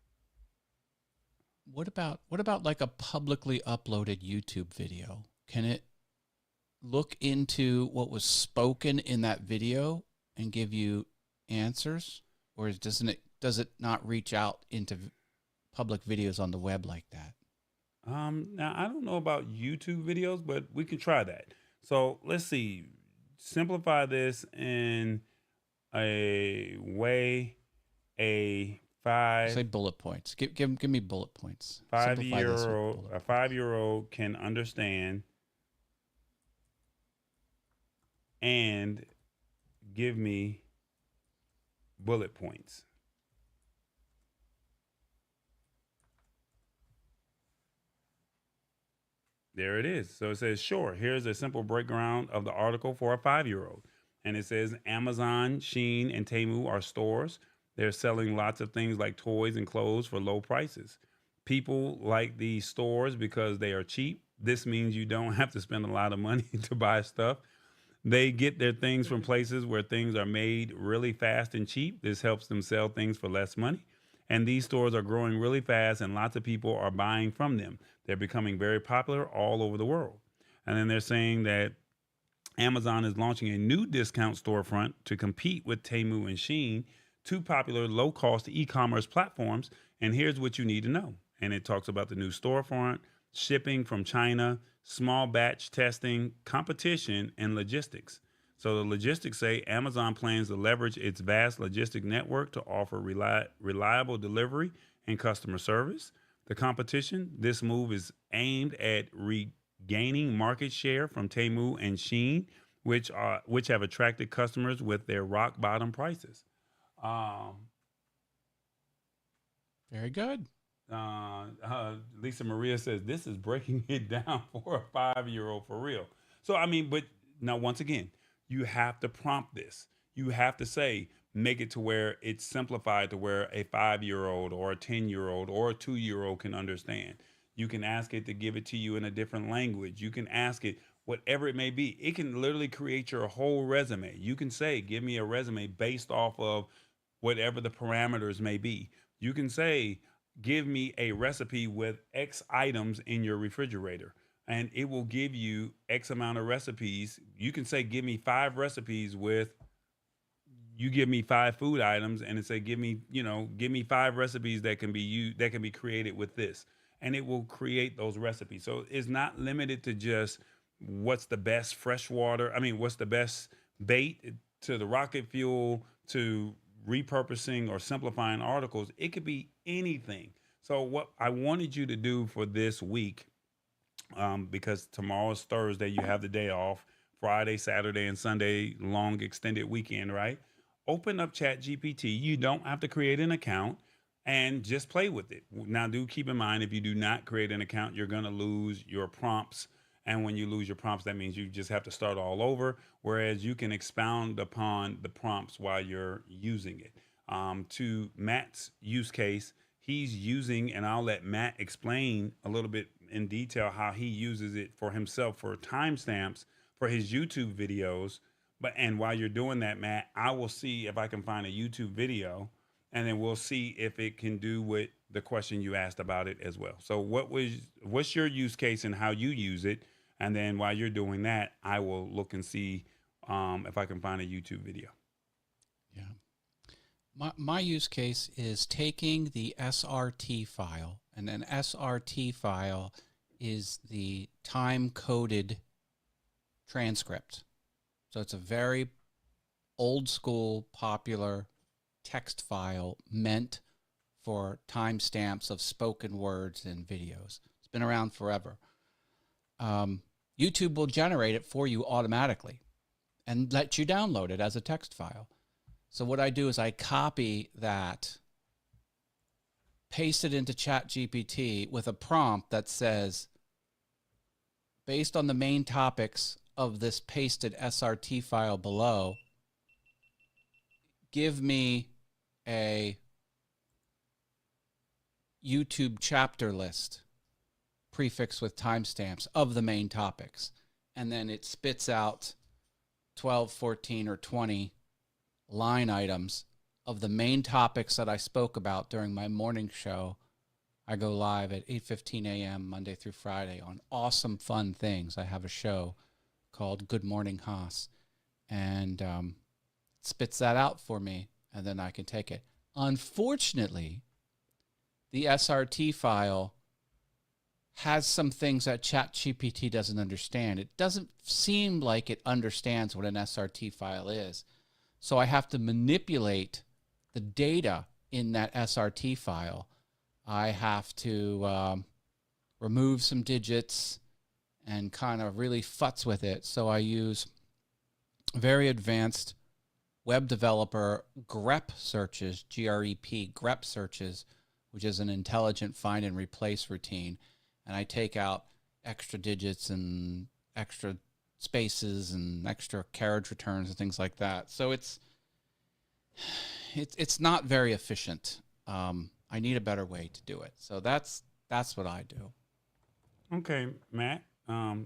What about like a publicly uploaded YouTube video? Can it look into what was spoken in that video and give you answers, or does it not reach out into public videos on the web like that? Now I don't know about YouTube videos, but we can try that. So let's see, simplify this in a way, Say bullet points. Give me bullet points. A 5-year-old can understand and give me bullet points. There it is. So it says, sure, here's a simple breakdown of the article for a 5-year-old. And it says Amazon, Shein, and Temu are stores. They're selling lots of things like toys and clothes for low prices. People like these stores because they are cheap. This means you don't have to spend a lot of money to buy stuff. They get their things from places where things are made really fast and cheap. This helps them sell things for less money. And these stores are growing really fast and lots of people are buying from them. They're becoming very popular all over the world. And then they're saying that Amazon is launching a new discount storefront to compete with Temu and Shein, two popular low-cost e-commerce platforms. And here's what you need to know. And it talks about the new storefront, shipping from China, small batch testing, competition, and logistics. So the logistics say Amazon plans to leverage its vast logistic network to offer reliable delivery and customer service. The competition, this move is aimed at regaining market share from Temu and Shein, which have attracted customers with their rock bottom prices. Very good. Lisa Maria says this is breaking it down for a 5-year-old for real. So I mean, but now once again, you have to prompt this. You have to say, make it to where it's simplified to where a 5-year-old or a 10-year-old or a 2-year-old can understand. You can ask it to give it to you in a different language. You can ask it whatever it may be. It can literally create your whole resume. You can say, give me a resume based off of whatever the parameters may be. You can say, give me a recipe with X items in your refrigerator, and it will give you X amount of recipes. You can say, give me 5 recipes you give me 5 food items, and it say, give me 5 recipes that can be created with this. And it will create those recipes. So it's not limited to just what's the best bait to the rocket fuel to repurposing or simplifying articles. It could be anything. So what I wanted you to do for this week, because tomorrow is Thursday, you have the day off. Friday, Saturday, and Sunday, long extended weekend, right? Open up Chat GPT. You don't have to create an account and just play with it. Now, do keep in mind, if you do not create an account, you're going to lose your prompts. And when you lose your prompts, that means you just have to start all over. Whereas you can expound upon the prompts while you're using it. To Matt's use case, he's using, and I'll let Matt explain a little bit in detail how he uses it for himself for timestamps for his YouTube videos. And while you're doing that, Matt, I will see if I can find a YouTube video, and then we'll see if it can do what the question you asked about it as well. So what's your use case and how you use it? And then while you're doing that, I will look and see if I can find a YouTube video. Yeah. My use case is taking the SRT file, and an SRT file is the time-coded transcript. So it's a very old school, popular text file meant for timestamps of spoken words and videos. It's been around forever. YouTube will generate it for you automatically and let you download it as a text file. So what I do is I copy that, paste it into Chat GPT with a prompt that says, based on the main topics of this pasted SRT file below, give me a YouTube chapter list prefixed with timestamps of the main topics. And then it spits out 12, 14, or 20 line items of the main topics that I spoke about during my morning show. I go live at 8:15 a.m. Monday through Friday on awesome, fun things. I have a show called Good Morning Haas, and spits that out for me, and then I can take it. Unfortunately, the SRT file has some things that ChatGPT doesn't understand. It doesn't seem like it understands what an SRT file is. So I have to manipulate the data in that SRT file. I have to remove some digits and kind of really futz with it. So I use very advanced web developer grep searches, GREP, grep searches, which is an intelligent find and replace routine. And I take out extra digits and extra spaces and extra carriage returns and things like that. So it's not very efficient. I need a better way to do it. So that's what I do. Okay, Matt. A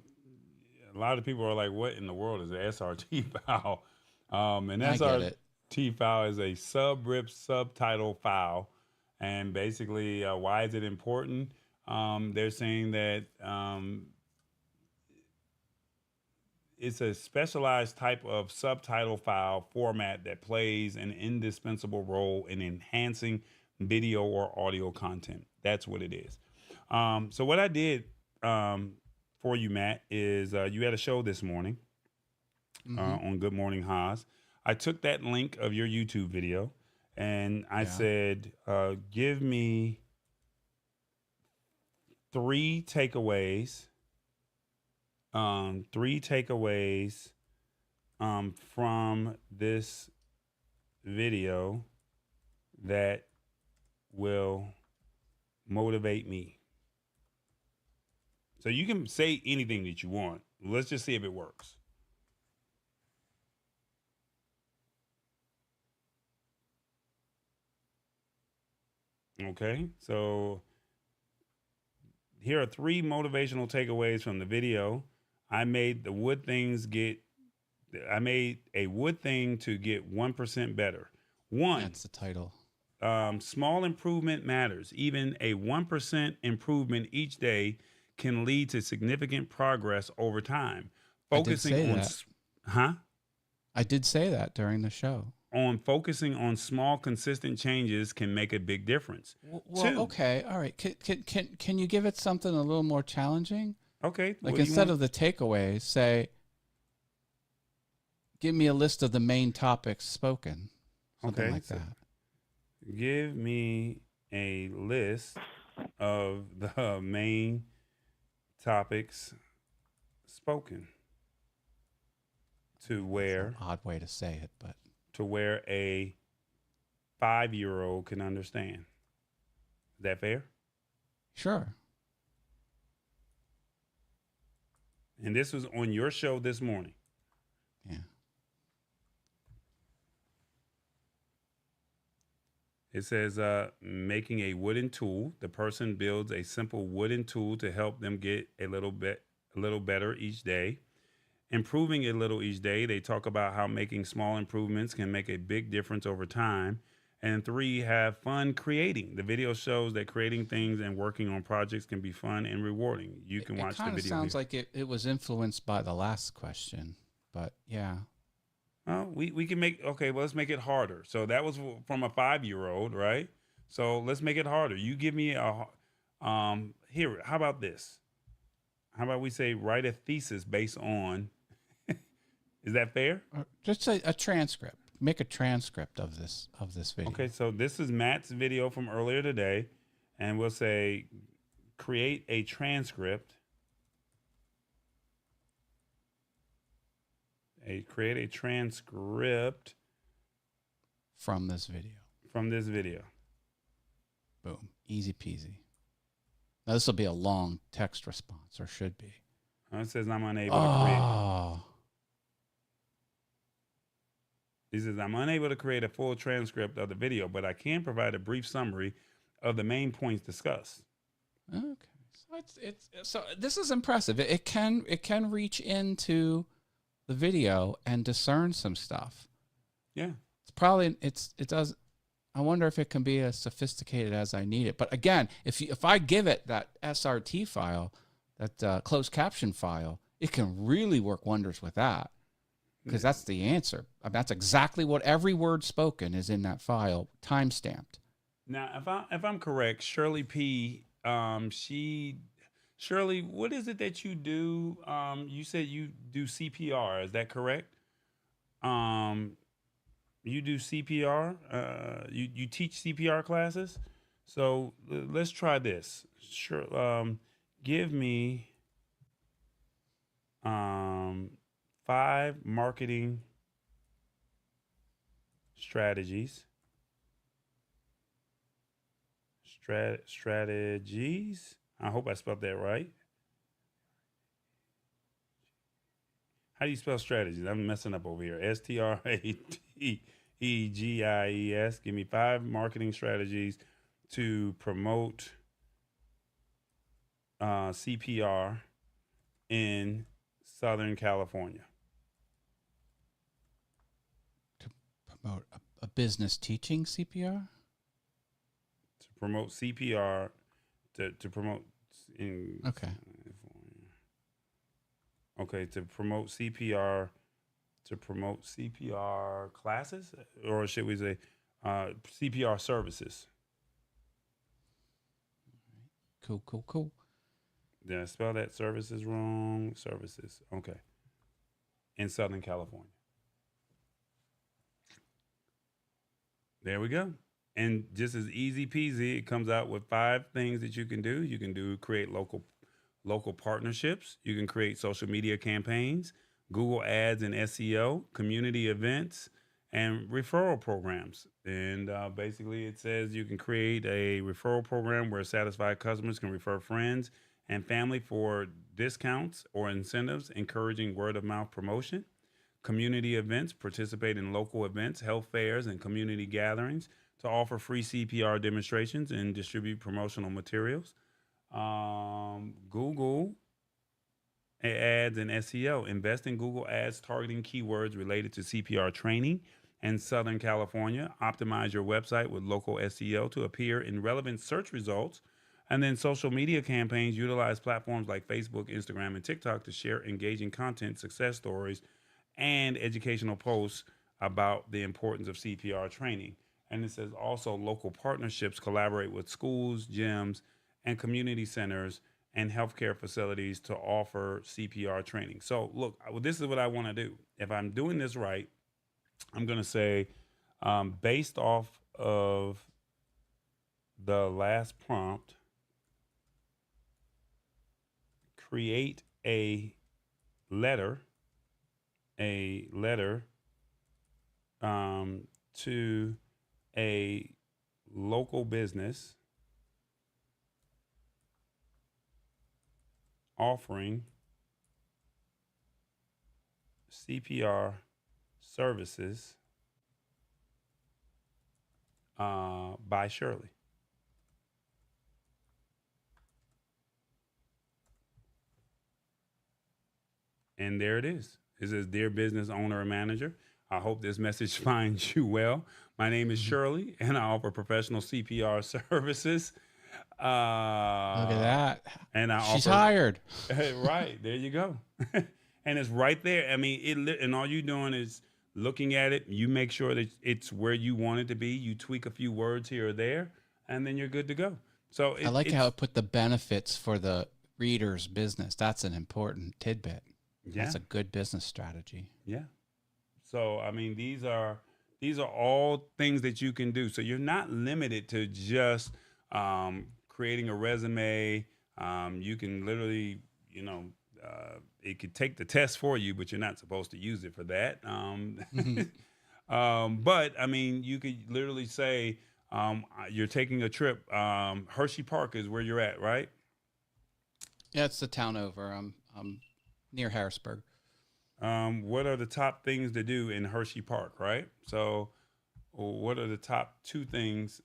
lot of people are like, what in the world is an SRT file? An SRT file is a subrip subtitle file. And basically, why is it important? They're saying that it's a specialized type of subtitle file format that plays an indispensable role in enhancing video or audio content. That's what it is. So what I did for you, Matt, is you had a show this morning on Good Morning Haas. I took that link of your YouTube video and I said, give me 3 takeaways. 3 takeaways from this video that will motivate me. So you can say anything that you want. Let's just see if it works. Okay, so here are 3 motivational takeaways from the video. I made a wood thing to get 1% better. That's the title. Small improvement matters. Even a 1% improvement each day can lead to significant progress over time. Focusing on I did say that during the show. Focusing on small, consistent changes can make a big difference. Well, okay, all right. Can you give it something a little more challenging? Okay. Like instead of the takeaways, say, Give me a list of the main topics spoken. Something like that. Give me a list of the main topics spoken. To where? That's an odd way to say it, but to where a 5-year-old can understand. Is that fair? Sure. And this was on your show this morning. Yeah. It says, making a wooden tool. The person builds a simple wooden tool to help them get a little better each day. Improving a little each day. They talk about how making small improvements can make a big difference over time. And 3, have fun creating. The video shows that creating things and working on projects can be fun and rewarding. You can watch the video. It sounds like it was influenced by the last question, but yeah. Well, we can make, okay, well, let's make it harder. So that was from a 5-year-old, right? So let's make it harder. You give me here, how about this? How about we say write a thesis based on, is that fair? Just a transcript. Make a transcript of this video. Okay, so this is Matt's video from earlier today, and we'll say create a transcript. Create a transcript from this video. From this video. Boom. Easy peasy. Now this will be a long text response, or should be. It says I'm unable to create. He says, I'm unable to create a full transcript of the video, but I can provide a brief summary of the main points discussed. Okay. So this is impressive. It can reach into the video and discern some stuff. Yeah. It does. I wonder if it can be as sophisticated as I need it. But again, if I give it that SRT file, that closed caption file, it can really work wonders with that. Because that's the answer. That's exactly what every word spoken is in that file, time-stamped. Now, if I'm correct, Shirley P, Shirley, what is it that you do? You said you do CPR. Is that correct? You do CPR. You teach CPR classes. So let's try this. Sure. Give me 5 marketing strategies. Strategies. I hope I spelled that right. How do you spell strategies? I'm messing up over here. STRATEGIES. Give me 5 marketing strategies to promote CPR in Southern California. To promote a business teaching CPR? To promote CPR, to promote in Okay, to promote CPR classes, or should we say CPR services? Cool. Did I spell that services wrong? Services. Okay. In Southern California. There we go. And just as easy peasy, it comes out with 5 things that you can do. You can create local partnerships. You can create social media campaigns, Google ads and SEO, community events, and referral programs. And basically it says you can create a referral program where satisfied customers can refer friends and family for discounts or incentives, encouraging word of mouth promotion. Community events, participate in local events, health fairs, and community gatherings to offer free CPR demonstrations and distribute promotional materials. Google ads and SEO. Invest in Google ads targeting keywords related to CPR training in Southern California. Optimize your website with local SEO to appear in relevant search results. And then social media campaigns. Utilize platforms like Facebook, Instagram, and TikTok to share engaging content, success stories, and educational posts about the importance of CPR training. And it says also local partnerships, collaborate with schools, gyms, and community centers and healthcare facilities to offer CPR training. So, look, this is what I want to do. If I'm doing this right, I'm going to say, based off of the last prompt, create a letter to a local business offering CPR services by Shirley. And there it is. It says, "Dear business owner or manager, I hope this message finds you well. My name is Shirley, and I offer professional CPR services." Look at that. And She's hired. Right, there you go. And it's right there. I mean, and all you're doing is looking at it. You make sure that it's where you want it to be. You tweak a few words here or there, and then you're good to go. So I like how it put the benefits for the reader's business. That's an important tidbit. Yeah. That's a good business strategy. Yeah. So, I mean, these are all things that you can do. So you're not limited to just creating a resume. You can literally, it could take the test for you, but you're not supposed to use it for that. But I mean, you could literally say you're taking a trip. Hershey Park is where you're at, right? Yeah, it's the town over. I'm near Harrisburg. What are the top things to do in Hershey Park, right? So what are the top 2 things?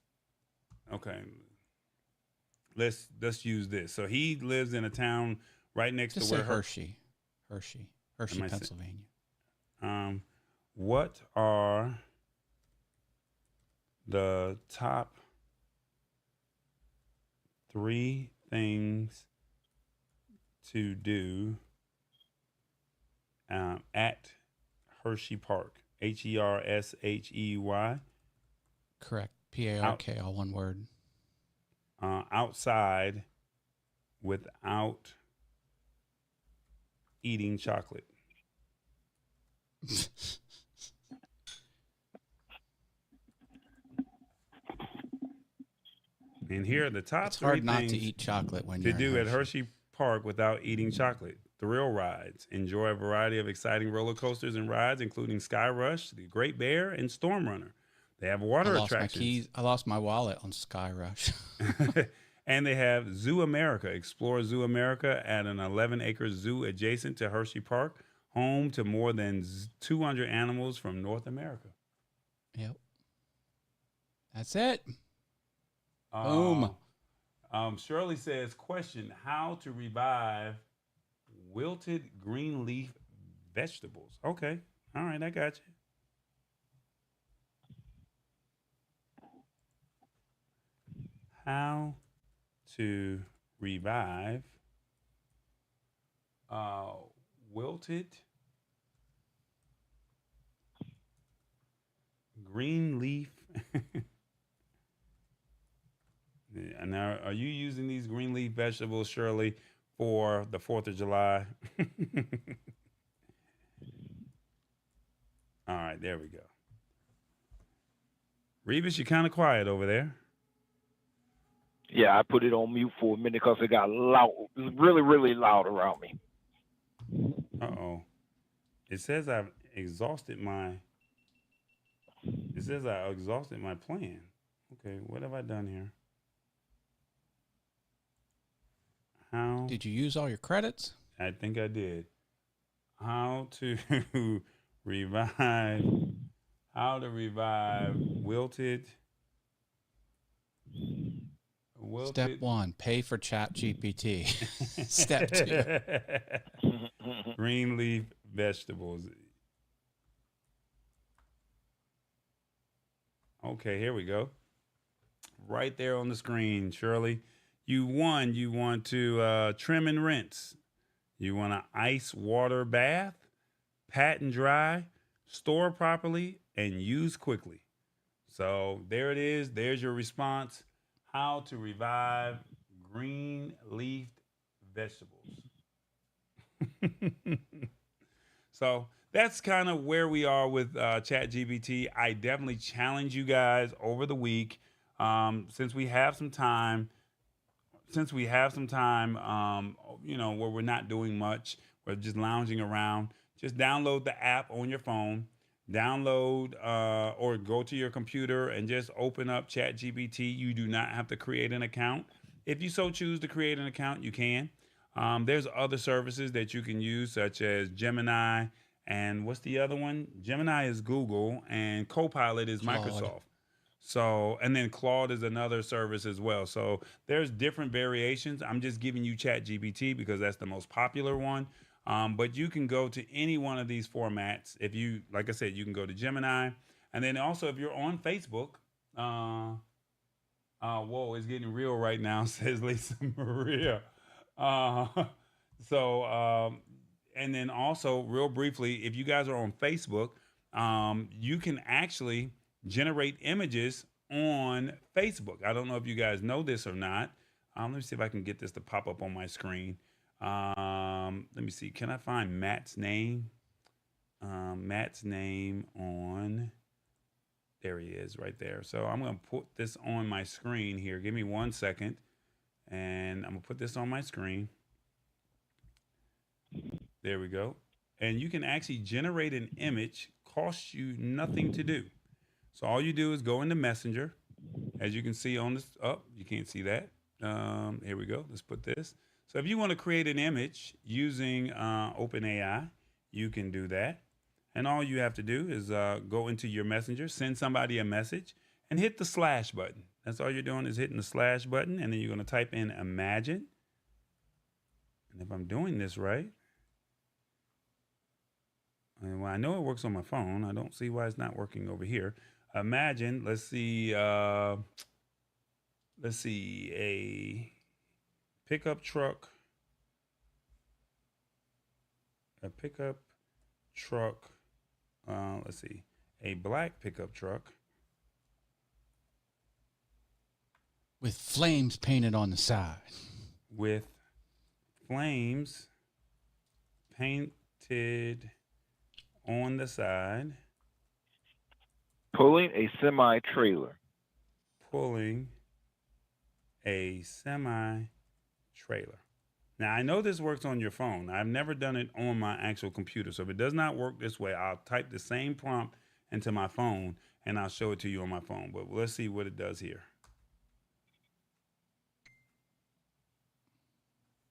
Okay. Let's use this. So he lives in a town right next Just to where say Hershey, Pennsylvania. What are the top 3 things to do at Hershey Park? HERSHEY. Correct. PARK, all one word. Outside without eating chocolate. And here are the top It's 3 hard not things to eat chocolate when to you're do in at Hershey Park without eating chocolate. Thrill rides. Enjoy a variety of exciting roller coasters and rides, including Sky Rush, the Great Bear, and Storm Runner. They have water attractions. I lost my wallet on Sky Rush. And they have Zoo America. Explore Zoo America at an 11-acre zoo adjacent to Hershey Park, home to more than 200 animals from North America. Yep. That's it. Boom. Shirley says, question, how to revive wilted green leaf vegetables. Okay. All right, I got you. How to revive wilted green leaf. Now, are you using these green leaf vegetables, Shirley, for the 4th of July? All right, there we go. Revis, you're kind of quiet over there. Yeah, I put it on mute for a minute because it got loud. It was really, really loud around me. Uh-oh. It says I exhausted my plan. Okay, what have I done here? How Did you use all your credits? I think I did. How to revive wilted. Step 1, pay for Chat GPT. Step 2. Green leaf vegetables. Okay, here we go. Right there on the screen, Shirley. You want to trim and rinse. You want an ice water bath, pat and dry, store properly, and use quickly. So there it is. There's your response. How to revive green leaf vegetables. So that's kind of where we are with Chat GPT. I definitely challenge you guys over the week, since we have some time. Where we're not doing much, we're just lounging around. Just download the app on your phone. Download or go to your computer and just open up Chat GPT. You do not have to create an account. If you so choose to create an account, you can. There's other services that you can use, such as Gemini, and what's the other one? Gemini is Google, and Copilot is Claude. Microsoft. So, and then Claude is another service as well. So there's different variations. I'm just giving you Chat GPT because that's the most popular one. But you can go to any one of these formats. If you, like I said, you can go to Gemini. And then also if you're on Facebook, whoa, it's getting real right now, says Lisa Maria. And then also, real briefly, if you guys are on Facebook, you can actually generate images on Facebook. I don't know if you guys know this or not. Let me see if I can get this to pop up on my screen. Let me see. Can I find Matt's name? Matt's name on. There he is right there. So I'm going to put this on my screen here. Give me 1 second. And I'm going to put this on my screen. There we go. And you can actually generate an image. Costs you nothing to do. So all you do is go into Messenger. As you can see on this, you can't see that. Here we go. Let's put this. So if you want to create an image using OpenAI, you can do that. And all you have to do is go into your Messenger, send somebody a message, and hit the slash button. That's all you're doing is hitting the slash button, and then you're going to type in imagine. And if I'm doing this right, and well, I know it works on my phone. I don't see why it's not working over here. Imagine, let's see, a pickup truck. Let's see, a black pickup truck. With flames painted on the side. With flames painted on the side. Pulling a semi-trailer. Pulling a semi-trailer. Now, I know this works on your phone. I've never done it on my actual computer. So if it does not work this way, I'll type the same prompt into my phone and I'll show it to you on my phone. But let's see what it does here.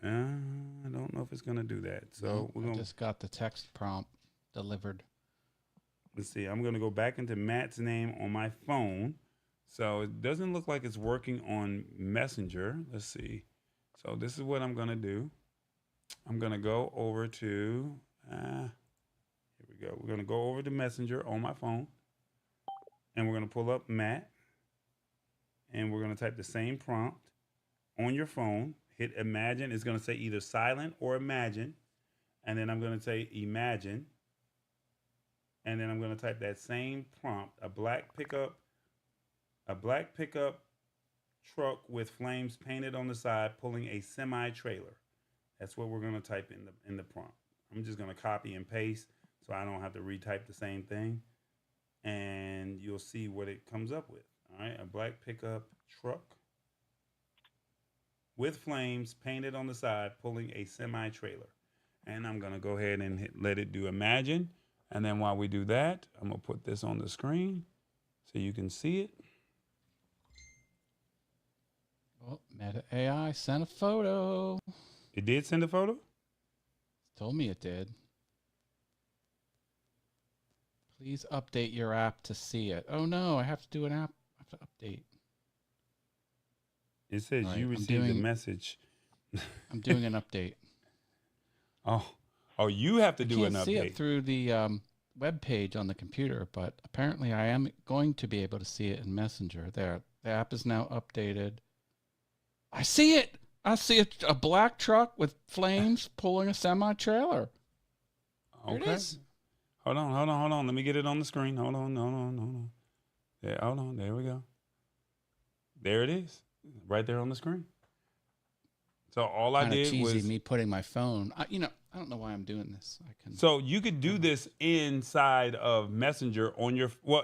I don't know if it's going to do that. So I just got the text prompt delivered. Let's see. I'm going to go back into Matt's name on my phone. So it doesn't look like it's working on Messenger. Let's see. So this is what I'm going to do. I'm going to go over to, here we go. We're going to go over to Messenger on my phone. And we're going to pull up Matt. And we're going to type the same prompt on your phone. Hit imagine. It's going to say either silent or imagine. And then I'm going to say imagine. And then I'm going to type that same prompt, a black pickup truck with flames painted on the side pulling a semi-trailer. That's what we're going to type in the prompt. I'm just going to copy and paste so I don't have to retype the same thing. And you'll see what it comes up with. All right, a black pickup truck with flames painted on the side pulling a semi-trailer. And I'm going to go ahead and let it do imagine. And then while we do that, I'm going to put this on the screen so you can see it. Oh, Meta AI sent a photo. It did send a photo? Told me it did. Please update your app to see it. Oh no, I have to do an app. I have to update. It says right, you received a message. I'm doing an update. Oh, you have to do an update. I can't see it through the web page on the computer, but apparently I am going to be able to see it in Messenger. There, the app is now updated. I see it. I see a black truck with flames pulling a semi-trailer. Okay. There it is. Hold on. Let me get it on the screen. Hold on. There, hold on. There we go. There it is. Right there on the screen. So all I Kind of did cheesy, was, me putting my phone. I don't know why I'm doing this. I can. so you could do this inside of Messenger on your, well,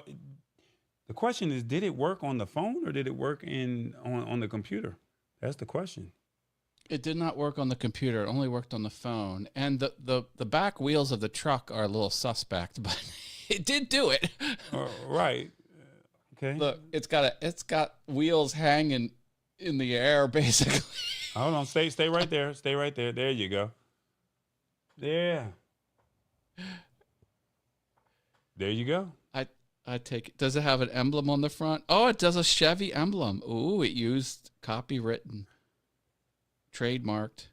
the question is, did it work on the phone or did it work on the computer? That's the question. It did not work on the computer. It only worked on the phone. And the back wheels of the truck are a little suspect, but it did do it. Right. Okay. Look, it's got wheels hanging in the air, basically. Hold on. Stay right there. Stay right there. There you go. There. There you go. I take it. Does it have an emblem on the front? Oh, it does a Chevy emblem. Ooh, it used copywritten, trademarked.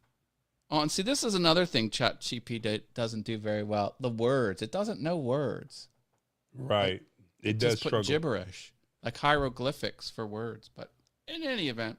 Oh, and see, this is another thing Chat GPT doesn't do very well. The words. It doesn't know words. Right. It does just put struggle. gibberish, like hieroglyphics for words. But in any event,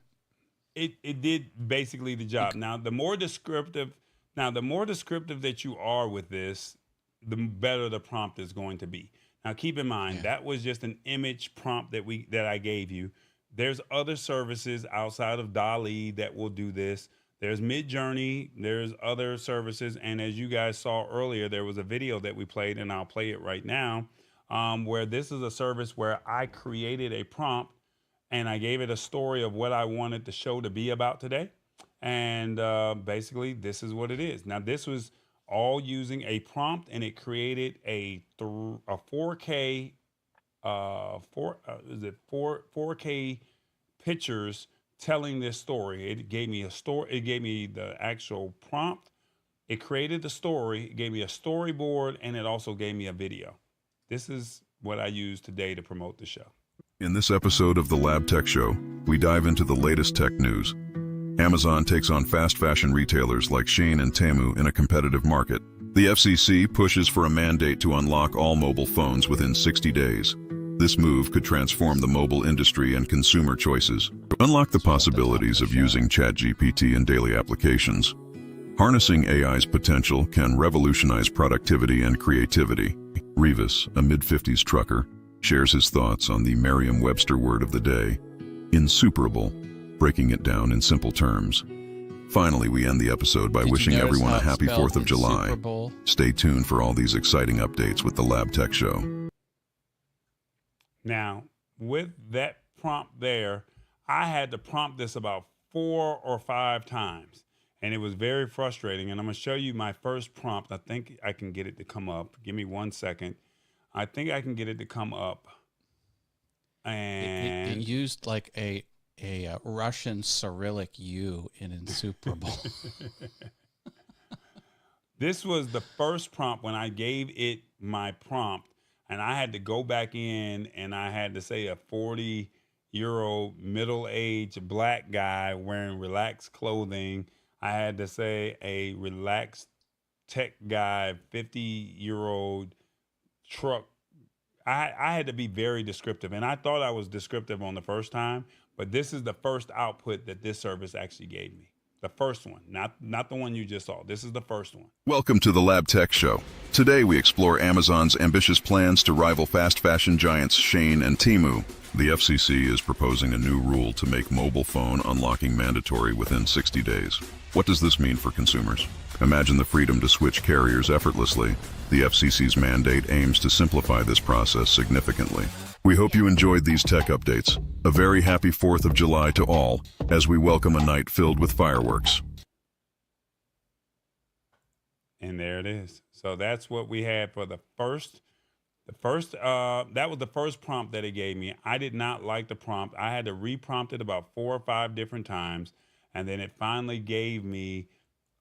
it did basically the job. Now, the more descriptive that you are with this, the better the prompt is going to be. Now, keep in mind, that was just an image prompt that I gave you. There's other services outside of DALL-E that will do this. There's Midjourney, there's other services. And as you guys saw earlier, there was a video that we played, and I'll play it right now, where this is a service where I created a prompt and I gave it a story of what I wanted the show to be about today. And basically, this is what it is. Now, this was all using a prompt, and it created a 4K 4K pictures telling this story. It gave me a story. It gave me the actual prompt. It created the story. It gave me a storyboard, and it also gave me a video. This is what I use today to promote the show. In this episode of the Lab Tech Show, we dive into the latest tech news. Amazon takes on fast fashion retailers like Shein and Temu in a competitive market. The FCC pushes for a mandate to unlock all mobile phones within 60 days. This move could transform the mobile industry and consumer choices. Unlock the possibilities of using Chat GPT in daily applications. Harnessing AI's potential can revolutionize productivity and creativity. Revis, a mid-50s trucker, shares his thoughts on the Merriam-Webster word of the day, insuperable, breaking it down in simple terms. Finally, we end the episode by wishing everyone a happy 4th of July. Insuperable? Stay tuned for all these exciting updates with the Lab Tech Show. Now, with that prompt there, I had to prompt this about 4 or 5 times, and it was very frustrating. And I'm going to show you my first prompt. I think I can get it to come up. Give me 1 second. I think I can get it to come up. And It used like a Russian Cyrillic U in Insuperable. this was the first prompt when I gave it my prompt, and I had to go back in and I had to say a 40-year-old middle-aged black guy wearing relaxed clothing. I had to say a relaxed tech guy, 50-year-old truck. I had to be very descriptive, and I thought I was descriptive on the first time, but this is the first output that this service actually gave me. The first one, not the one you just saw. This is the first one. Welcome to the Lab Tech Show. Today we explore Amazon's ambitious plans to rival fast fashion giants Shein and Temu. The FCC is proposing a new rule to make mobile phone unlocking mandatory within 60 days. What does this mean for consumers? Imagine the freedom to switch carriers effortlessly. The FCC's mandate aims to simplify this process significantly. We hope you enjoyed these tech updates. A very happy 4th of July to all, as we welcome a night filled with fireworks. And there it is. So that's what we had for that was the first prompt that it gave me. I did not like the prompt. I had to re-prompt it about 4 or 5 different times. And then it finally gave me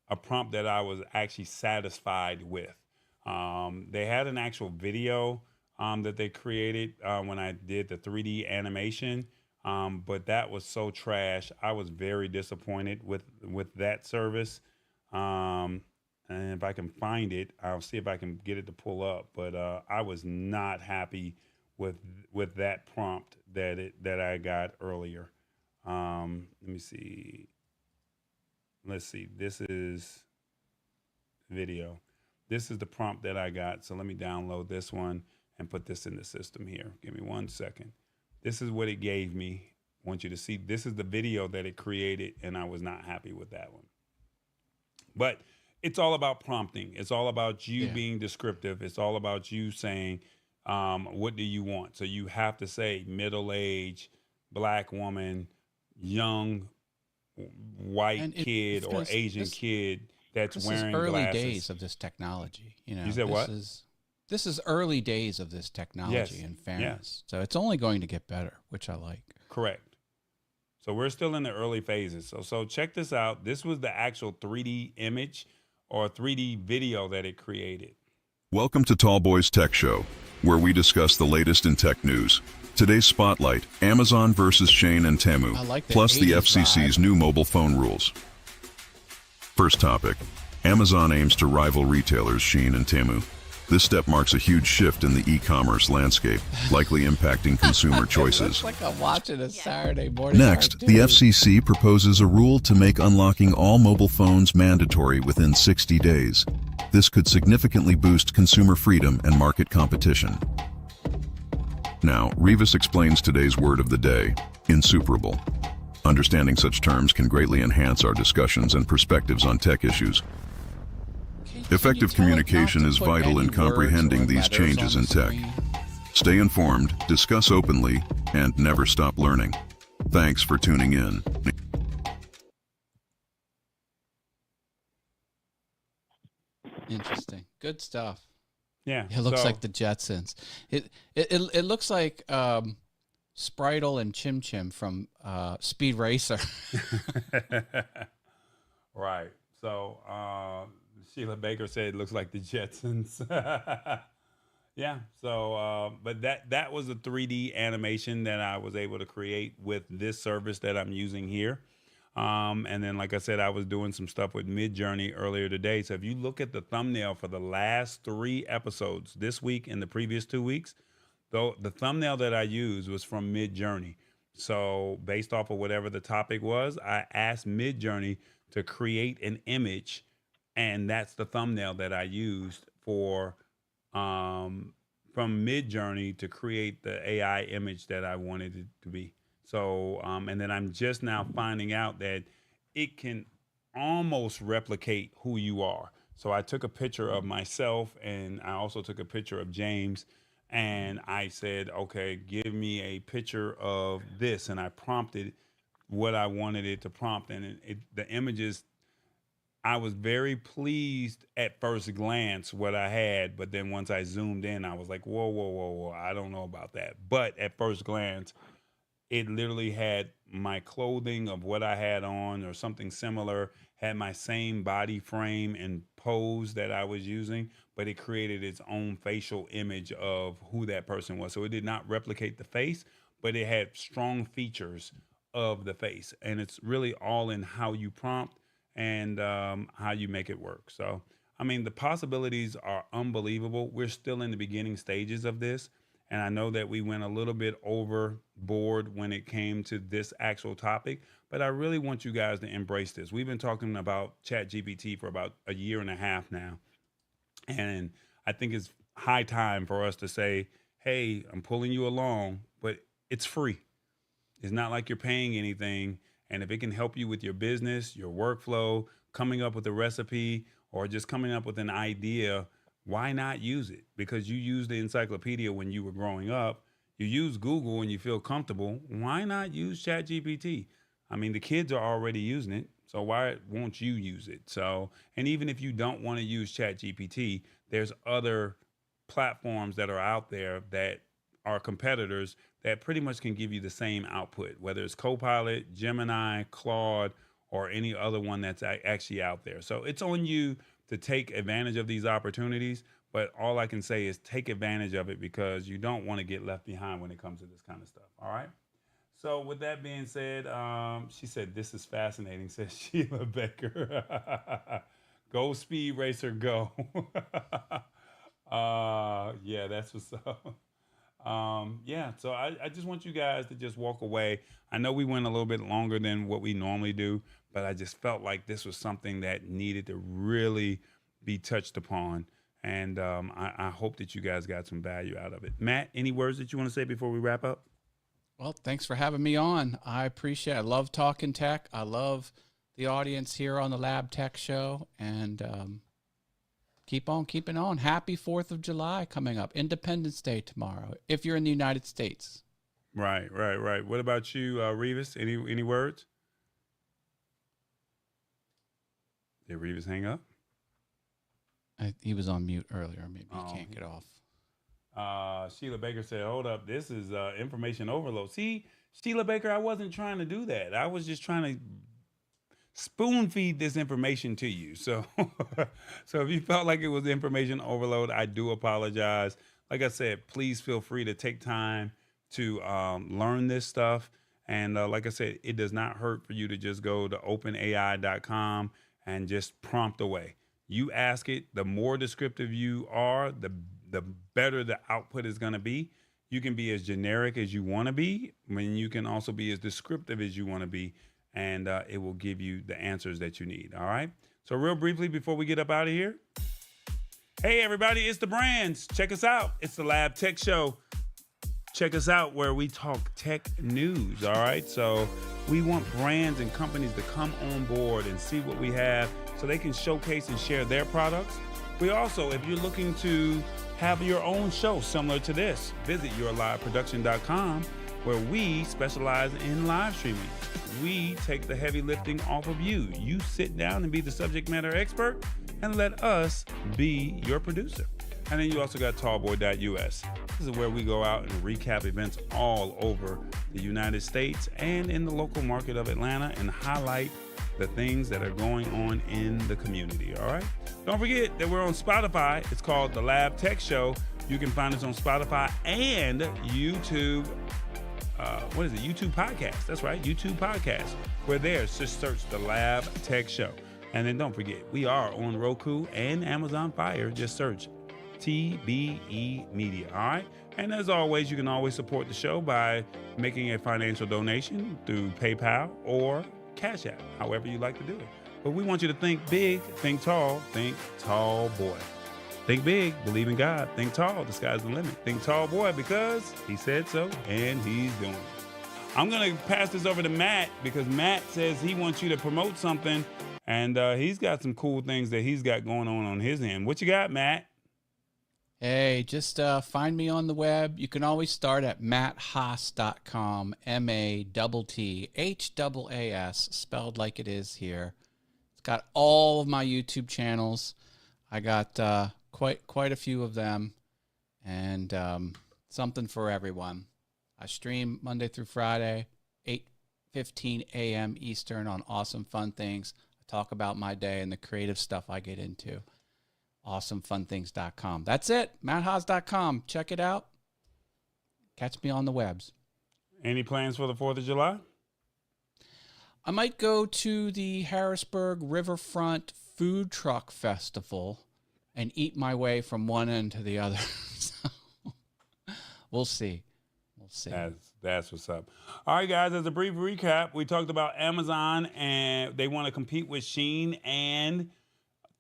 a prompt that I was actually satisfied with. They had an actual video that they created when I did the 3D animation, but that was so trash. I was very disappointed with that service. And if I can find it, I'll see if I can get it to pull up. But I was not happy with that prompt that I got earlier. Let me see. Let's see. This is video. This is the prompt that I got. So let me download this one and put this in the system here. Give me 1 second. This is what it gave me. I want you to see this is the video that it created, and I was not happy with that one. But it's all about prompting. It's all about you being descriptive. It's all about you saying, what do you want? So you have to say middle-aged, black woman, young, white kid, or Asian kid that's wearing early glasses. Days of this technology. You know, You said what? This is early days of this technology, in fairness. So it's only going to get better, which I like. Correct. So we're still in the early phases. So check this out. This was the actual 3D image or 3D video that it created. Welcome to Tallboy's Tech Show, where we discuss the latest in tech news. Today's spotlight, Amazon versus Shein and Temu, plus the FCC's new mobile phone rules. First topic, Amazon aims to rival retailers Shein and Temu. This step marks a huge shift in the e-commerce landscape, likely impacting consumer choices. It looks like I'm watching a Saturday morning Next, cartoon. the FCC proposes a rule to make unlocking all mobile phones mandatory within 60 days. This could significantly boost consumer freedom and market competition. Now, Revis explains today's word of the day, insuperable. Understanding such terms can greatly enhance our discussions and perspectives on tech issues. Effective communication is vital in comprehending these changes in tech. Stay informed, discuss openly, and never stop learning. Thanks for tuning in. Interesting. Good stuff. Yeah. It looks like the Jetsons. It looks like Spritle and Chim Chim from Speed Racer. Right. So Sheila Baker said it looks like the Jetsons. Yeah. So, but that was a 3D animation that I was able to create with this service that I'm using here. And then, like I said, I was doing some stuff with Midjourney earlier today. So if you look at the thumbnail for the last 3 episodes this week and the previous 2 weeks, though the thumbnail that I used was from Midjourney. So based off of whatever the topic was, I asked Midjourney to create an image, and that's the thumbnail that I used for from Midjourney to create the AI image that I wanted it to be. So, and then I'm just now finding out that it can almost replicate who you are. So I took a picture of myself, and I also took a picture of James, and I said, okay, give me a picture of this. And I prompted what I wanted it to prompt. And the images, I was very pleased at first glance what I had, but then once I zoomed in, I was like, whoa, whoa, whoa, whoa, I don't know about that. But at first glance, it literally had my clothing of what I had on or something similar, had my same body frame and pose that I was using, but it created its own facial image of who that person was. So it did not replicate the face, but it had strong features of the face. And it's really all in how you prompt and how you make it work. So, I mean, the possibilities are unbelievable. We're still in the beginning stages of this. And I know that we went a little bit overboard when it came to this actual topic, but I really want you guys to embrace this. We've been talking about Chat GPT for about a year and a half now. And I think it's high time for us to say, hey, I'm pulling you along, but it's free. It's not like you're paying anything. And if it can help you with your business, your workflow, coming up with a recipe, or just coming up with an idea, why not use it? Because you used the encyclopedia when you were growing up. You use Google and you feel comfortable. Why not use Chat GPT? I mean, the kids are already using it, so why won't you use it? So, and even if you don't want to use Chat GPT, there's other platforms that are out there that are competitors that pretty much can give you the same output, whether it's Copilot, Gemini, Claude, or any other one that's actually out there. So it's on you to take advantage of these opportunities, but all I can say is take advantage of it because you don't want to get left behind when it comes to this kind of stuff. All right. So with that being said, she said, this is fascinating, says Sheila Baker. Go Speed Racer, go. Yeah, that's what's up. Yeah, so I just want you guys to just walk away. I know we went a little bit longer than what we normally do, but I just felt like this was something that needed to really be touched upon. And I hope that you guys got some value out of it. Matt, any words that you want to say before we wrap up? Well, thanks for having me on. I appreciate it. I love talking tech. I love the audience here on the Lab Tech Show. And keep on keeping on. Happy 4th of July coming up. Independence Day tomorrow, if you're in the United States. Right. What about you, Revis? Any words? Did Revis hang up? He was on mute earlier. Maybe he can't get off. Sheila Baker said, hold up, this is information overload. See, Sheila Baker, I wasn't trying to do that. I was just trying to spoon feed this information to you. So so if you felt like it was information overload, I do apologize. Like I said, please feel free to take time to learn this stuff. And like I said, it does not hurt for you to just go to openai.com and just prompt away. You ask it, the more descriptive you are, the better the output is going to be. You can be as generic as you want to be, when you can also be as descriptive as you want to be, and it will give you the answers that you need. All right. So real briefly before we get up out of here, hey everybody, it's the Brands. Check us out. It's the Lab Tech Show. Check us out where we talk tech news. All right. So we want brands and companies to come on board and see what we have so they can showcase and share their products. We also, if you're looking to have your own show similar to this, visit yourliveproduction.com, where we specialize in live streaming. We take the heavy lifting off of you. You sit down and be the subject matter expert and let us be your producer. And then you also got tallboy.us. This is where we go out and recap events all over the United States and in the local market of Atlanta and highlight the things that are going on in the community. All right. Don't forget that we're on Spotify. It's called The Lab Tech Show. You can find us on Spotify and YouTube. YouTube Podcast. That's right. YouTube Podcast. We're there. Just search The Lab Tech Show. And then don't forget, we are on Roku and Amazon Fire. Just search TBE Media. All right. And as always, you can always support the show by making a financial donation through PayPal or Cash App, however you like to do it. But we want you to think big, think tall, think tall boy. Think big, believe in God, think tall, the sky's the limit. Think tall boy because he said so and he's doing it. I'm going to pass this over to Matt because Matt says he wants you to promote something and he's got some cool things that he's got going on his end. What you got, Matt? Hey, just find me on the web. You can always start at matthaas.com, MATTHAAS, spelled like it is here. It's got all of my YouTube channels. I got quite a few of them, and something for everyone. I stream Monday through Friday, 8:15 a.m. Eastern on Awesome Fun Things. I talk about my day and the creative stuff I get into. awesomefunthings.com. That's it. matthaas.com. Check it out. Catch me on the webs. Any plans for the 4th of July? I might go to the Harrisburg Riverfront Food Truck Festival and eat my way from one end to the other. So, we'll see. That's what's up. All right, guys, as a brief recap, we talked about Amazon and they want to compete with Shein and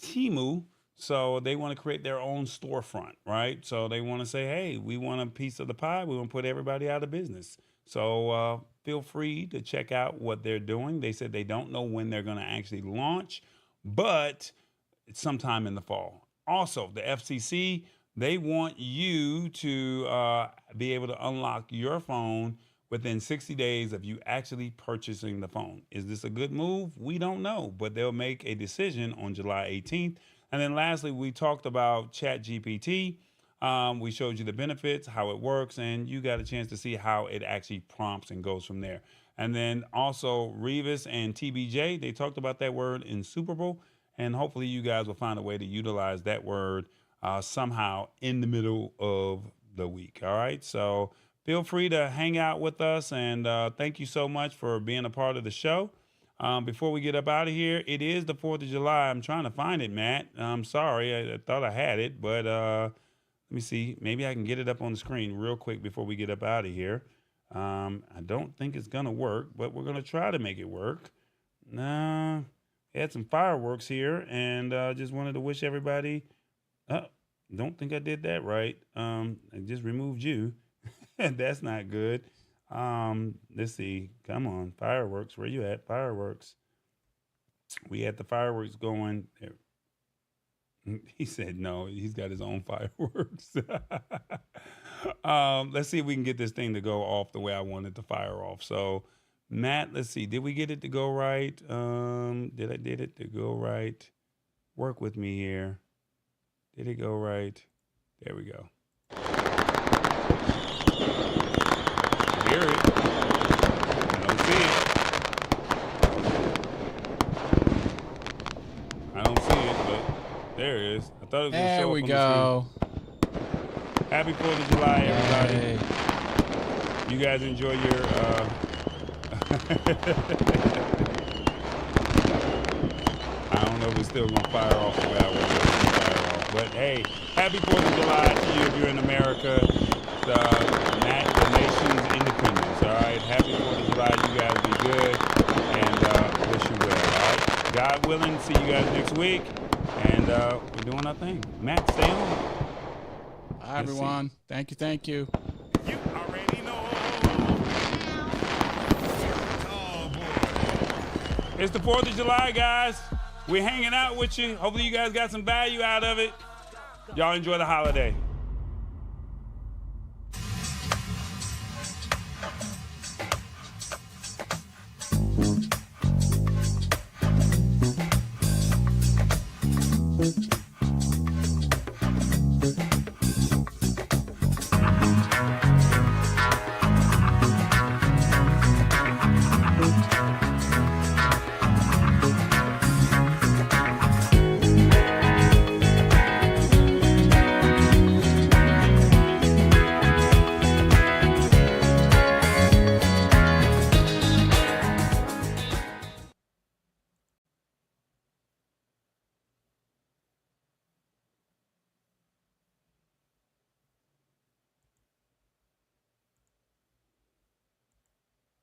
Temu. So they want to create their own storefront, right? So they want to say, hey, we want a piece of the pie. We want to put everybody out of business. So feel free to check out what they're doing. They said they don't know when they're going to actually launch, but it's sometime in the fall. Also, the FCC, they want you to be able to unlock your phone within 60 days of you actually purchasing the phone. Is this a good move? We don't know, but they'll make a decision on July 18th. And then lastly, we talked about Chat GPT. We showed you the benefits, how it works, and you got a chance to see how it actually prompts and goes from there. And then also Revis and TBJ, they talked about that word Insuperable, and hopefully you guys will find a way to utilize that word somehow in the middle of the week. All right, so feel free to hang out with us, and thank you so much for being a part of the show. Before we get up out of here, it is the 4th of July. I'm trying to find it, Matt. I'm sorry. I thought I had it, but let me see. Maybe I can get it up on the screen real quick before we get up out of here. I don't think it's going to work, but we're going to try to make it work. No, had some fireworks here, and just wanted to wish everybody. Don't think I did that right. I just removed you. That's not good. Let's see. Come on, fireworks. Where you at? Fireworks. We had the fireworks going. He said no. He's got his own fireworks. Let's see if we can get this thing to go off the way I want it to fire off. So, Matt, let's see. Did we get it to go right? Did I get it to go right? Work with me here. Did it go right? There we go. I hear it. I don't see it. I don't see it, but there it is. I thought it was going to show up. There we on go. the screen. Happy 4th of July, everybody. Hey. You guys enjoy your I don't know if it's still gonna fire off the way I want it to fire off. But hey, happy 4th of July to you if you're in America. The nation's independence. All right. Happy 4th of July. You guys be good and wish you well. All right. God willing, see you guys next week. And we're doing our thing. Matt, stay on. Bye, everyone. Thank you. Thank you. You already know. It's the 4th of July, guys. We're hanging out with you. Hopefully you guys got some value out of it. Y'all enjoy the holiday.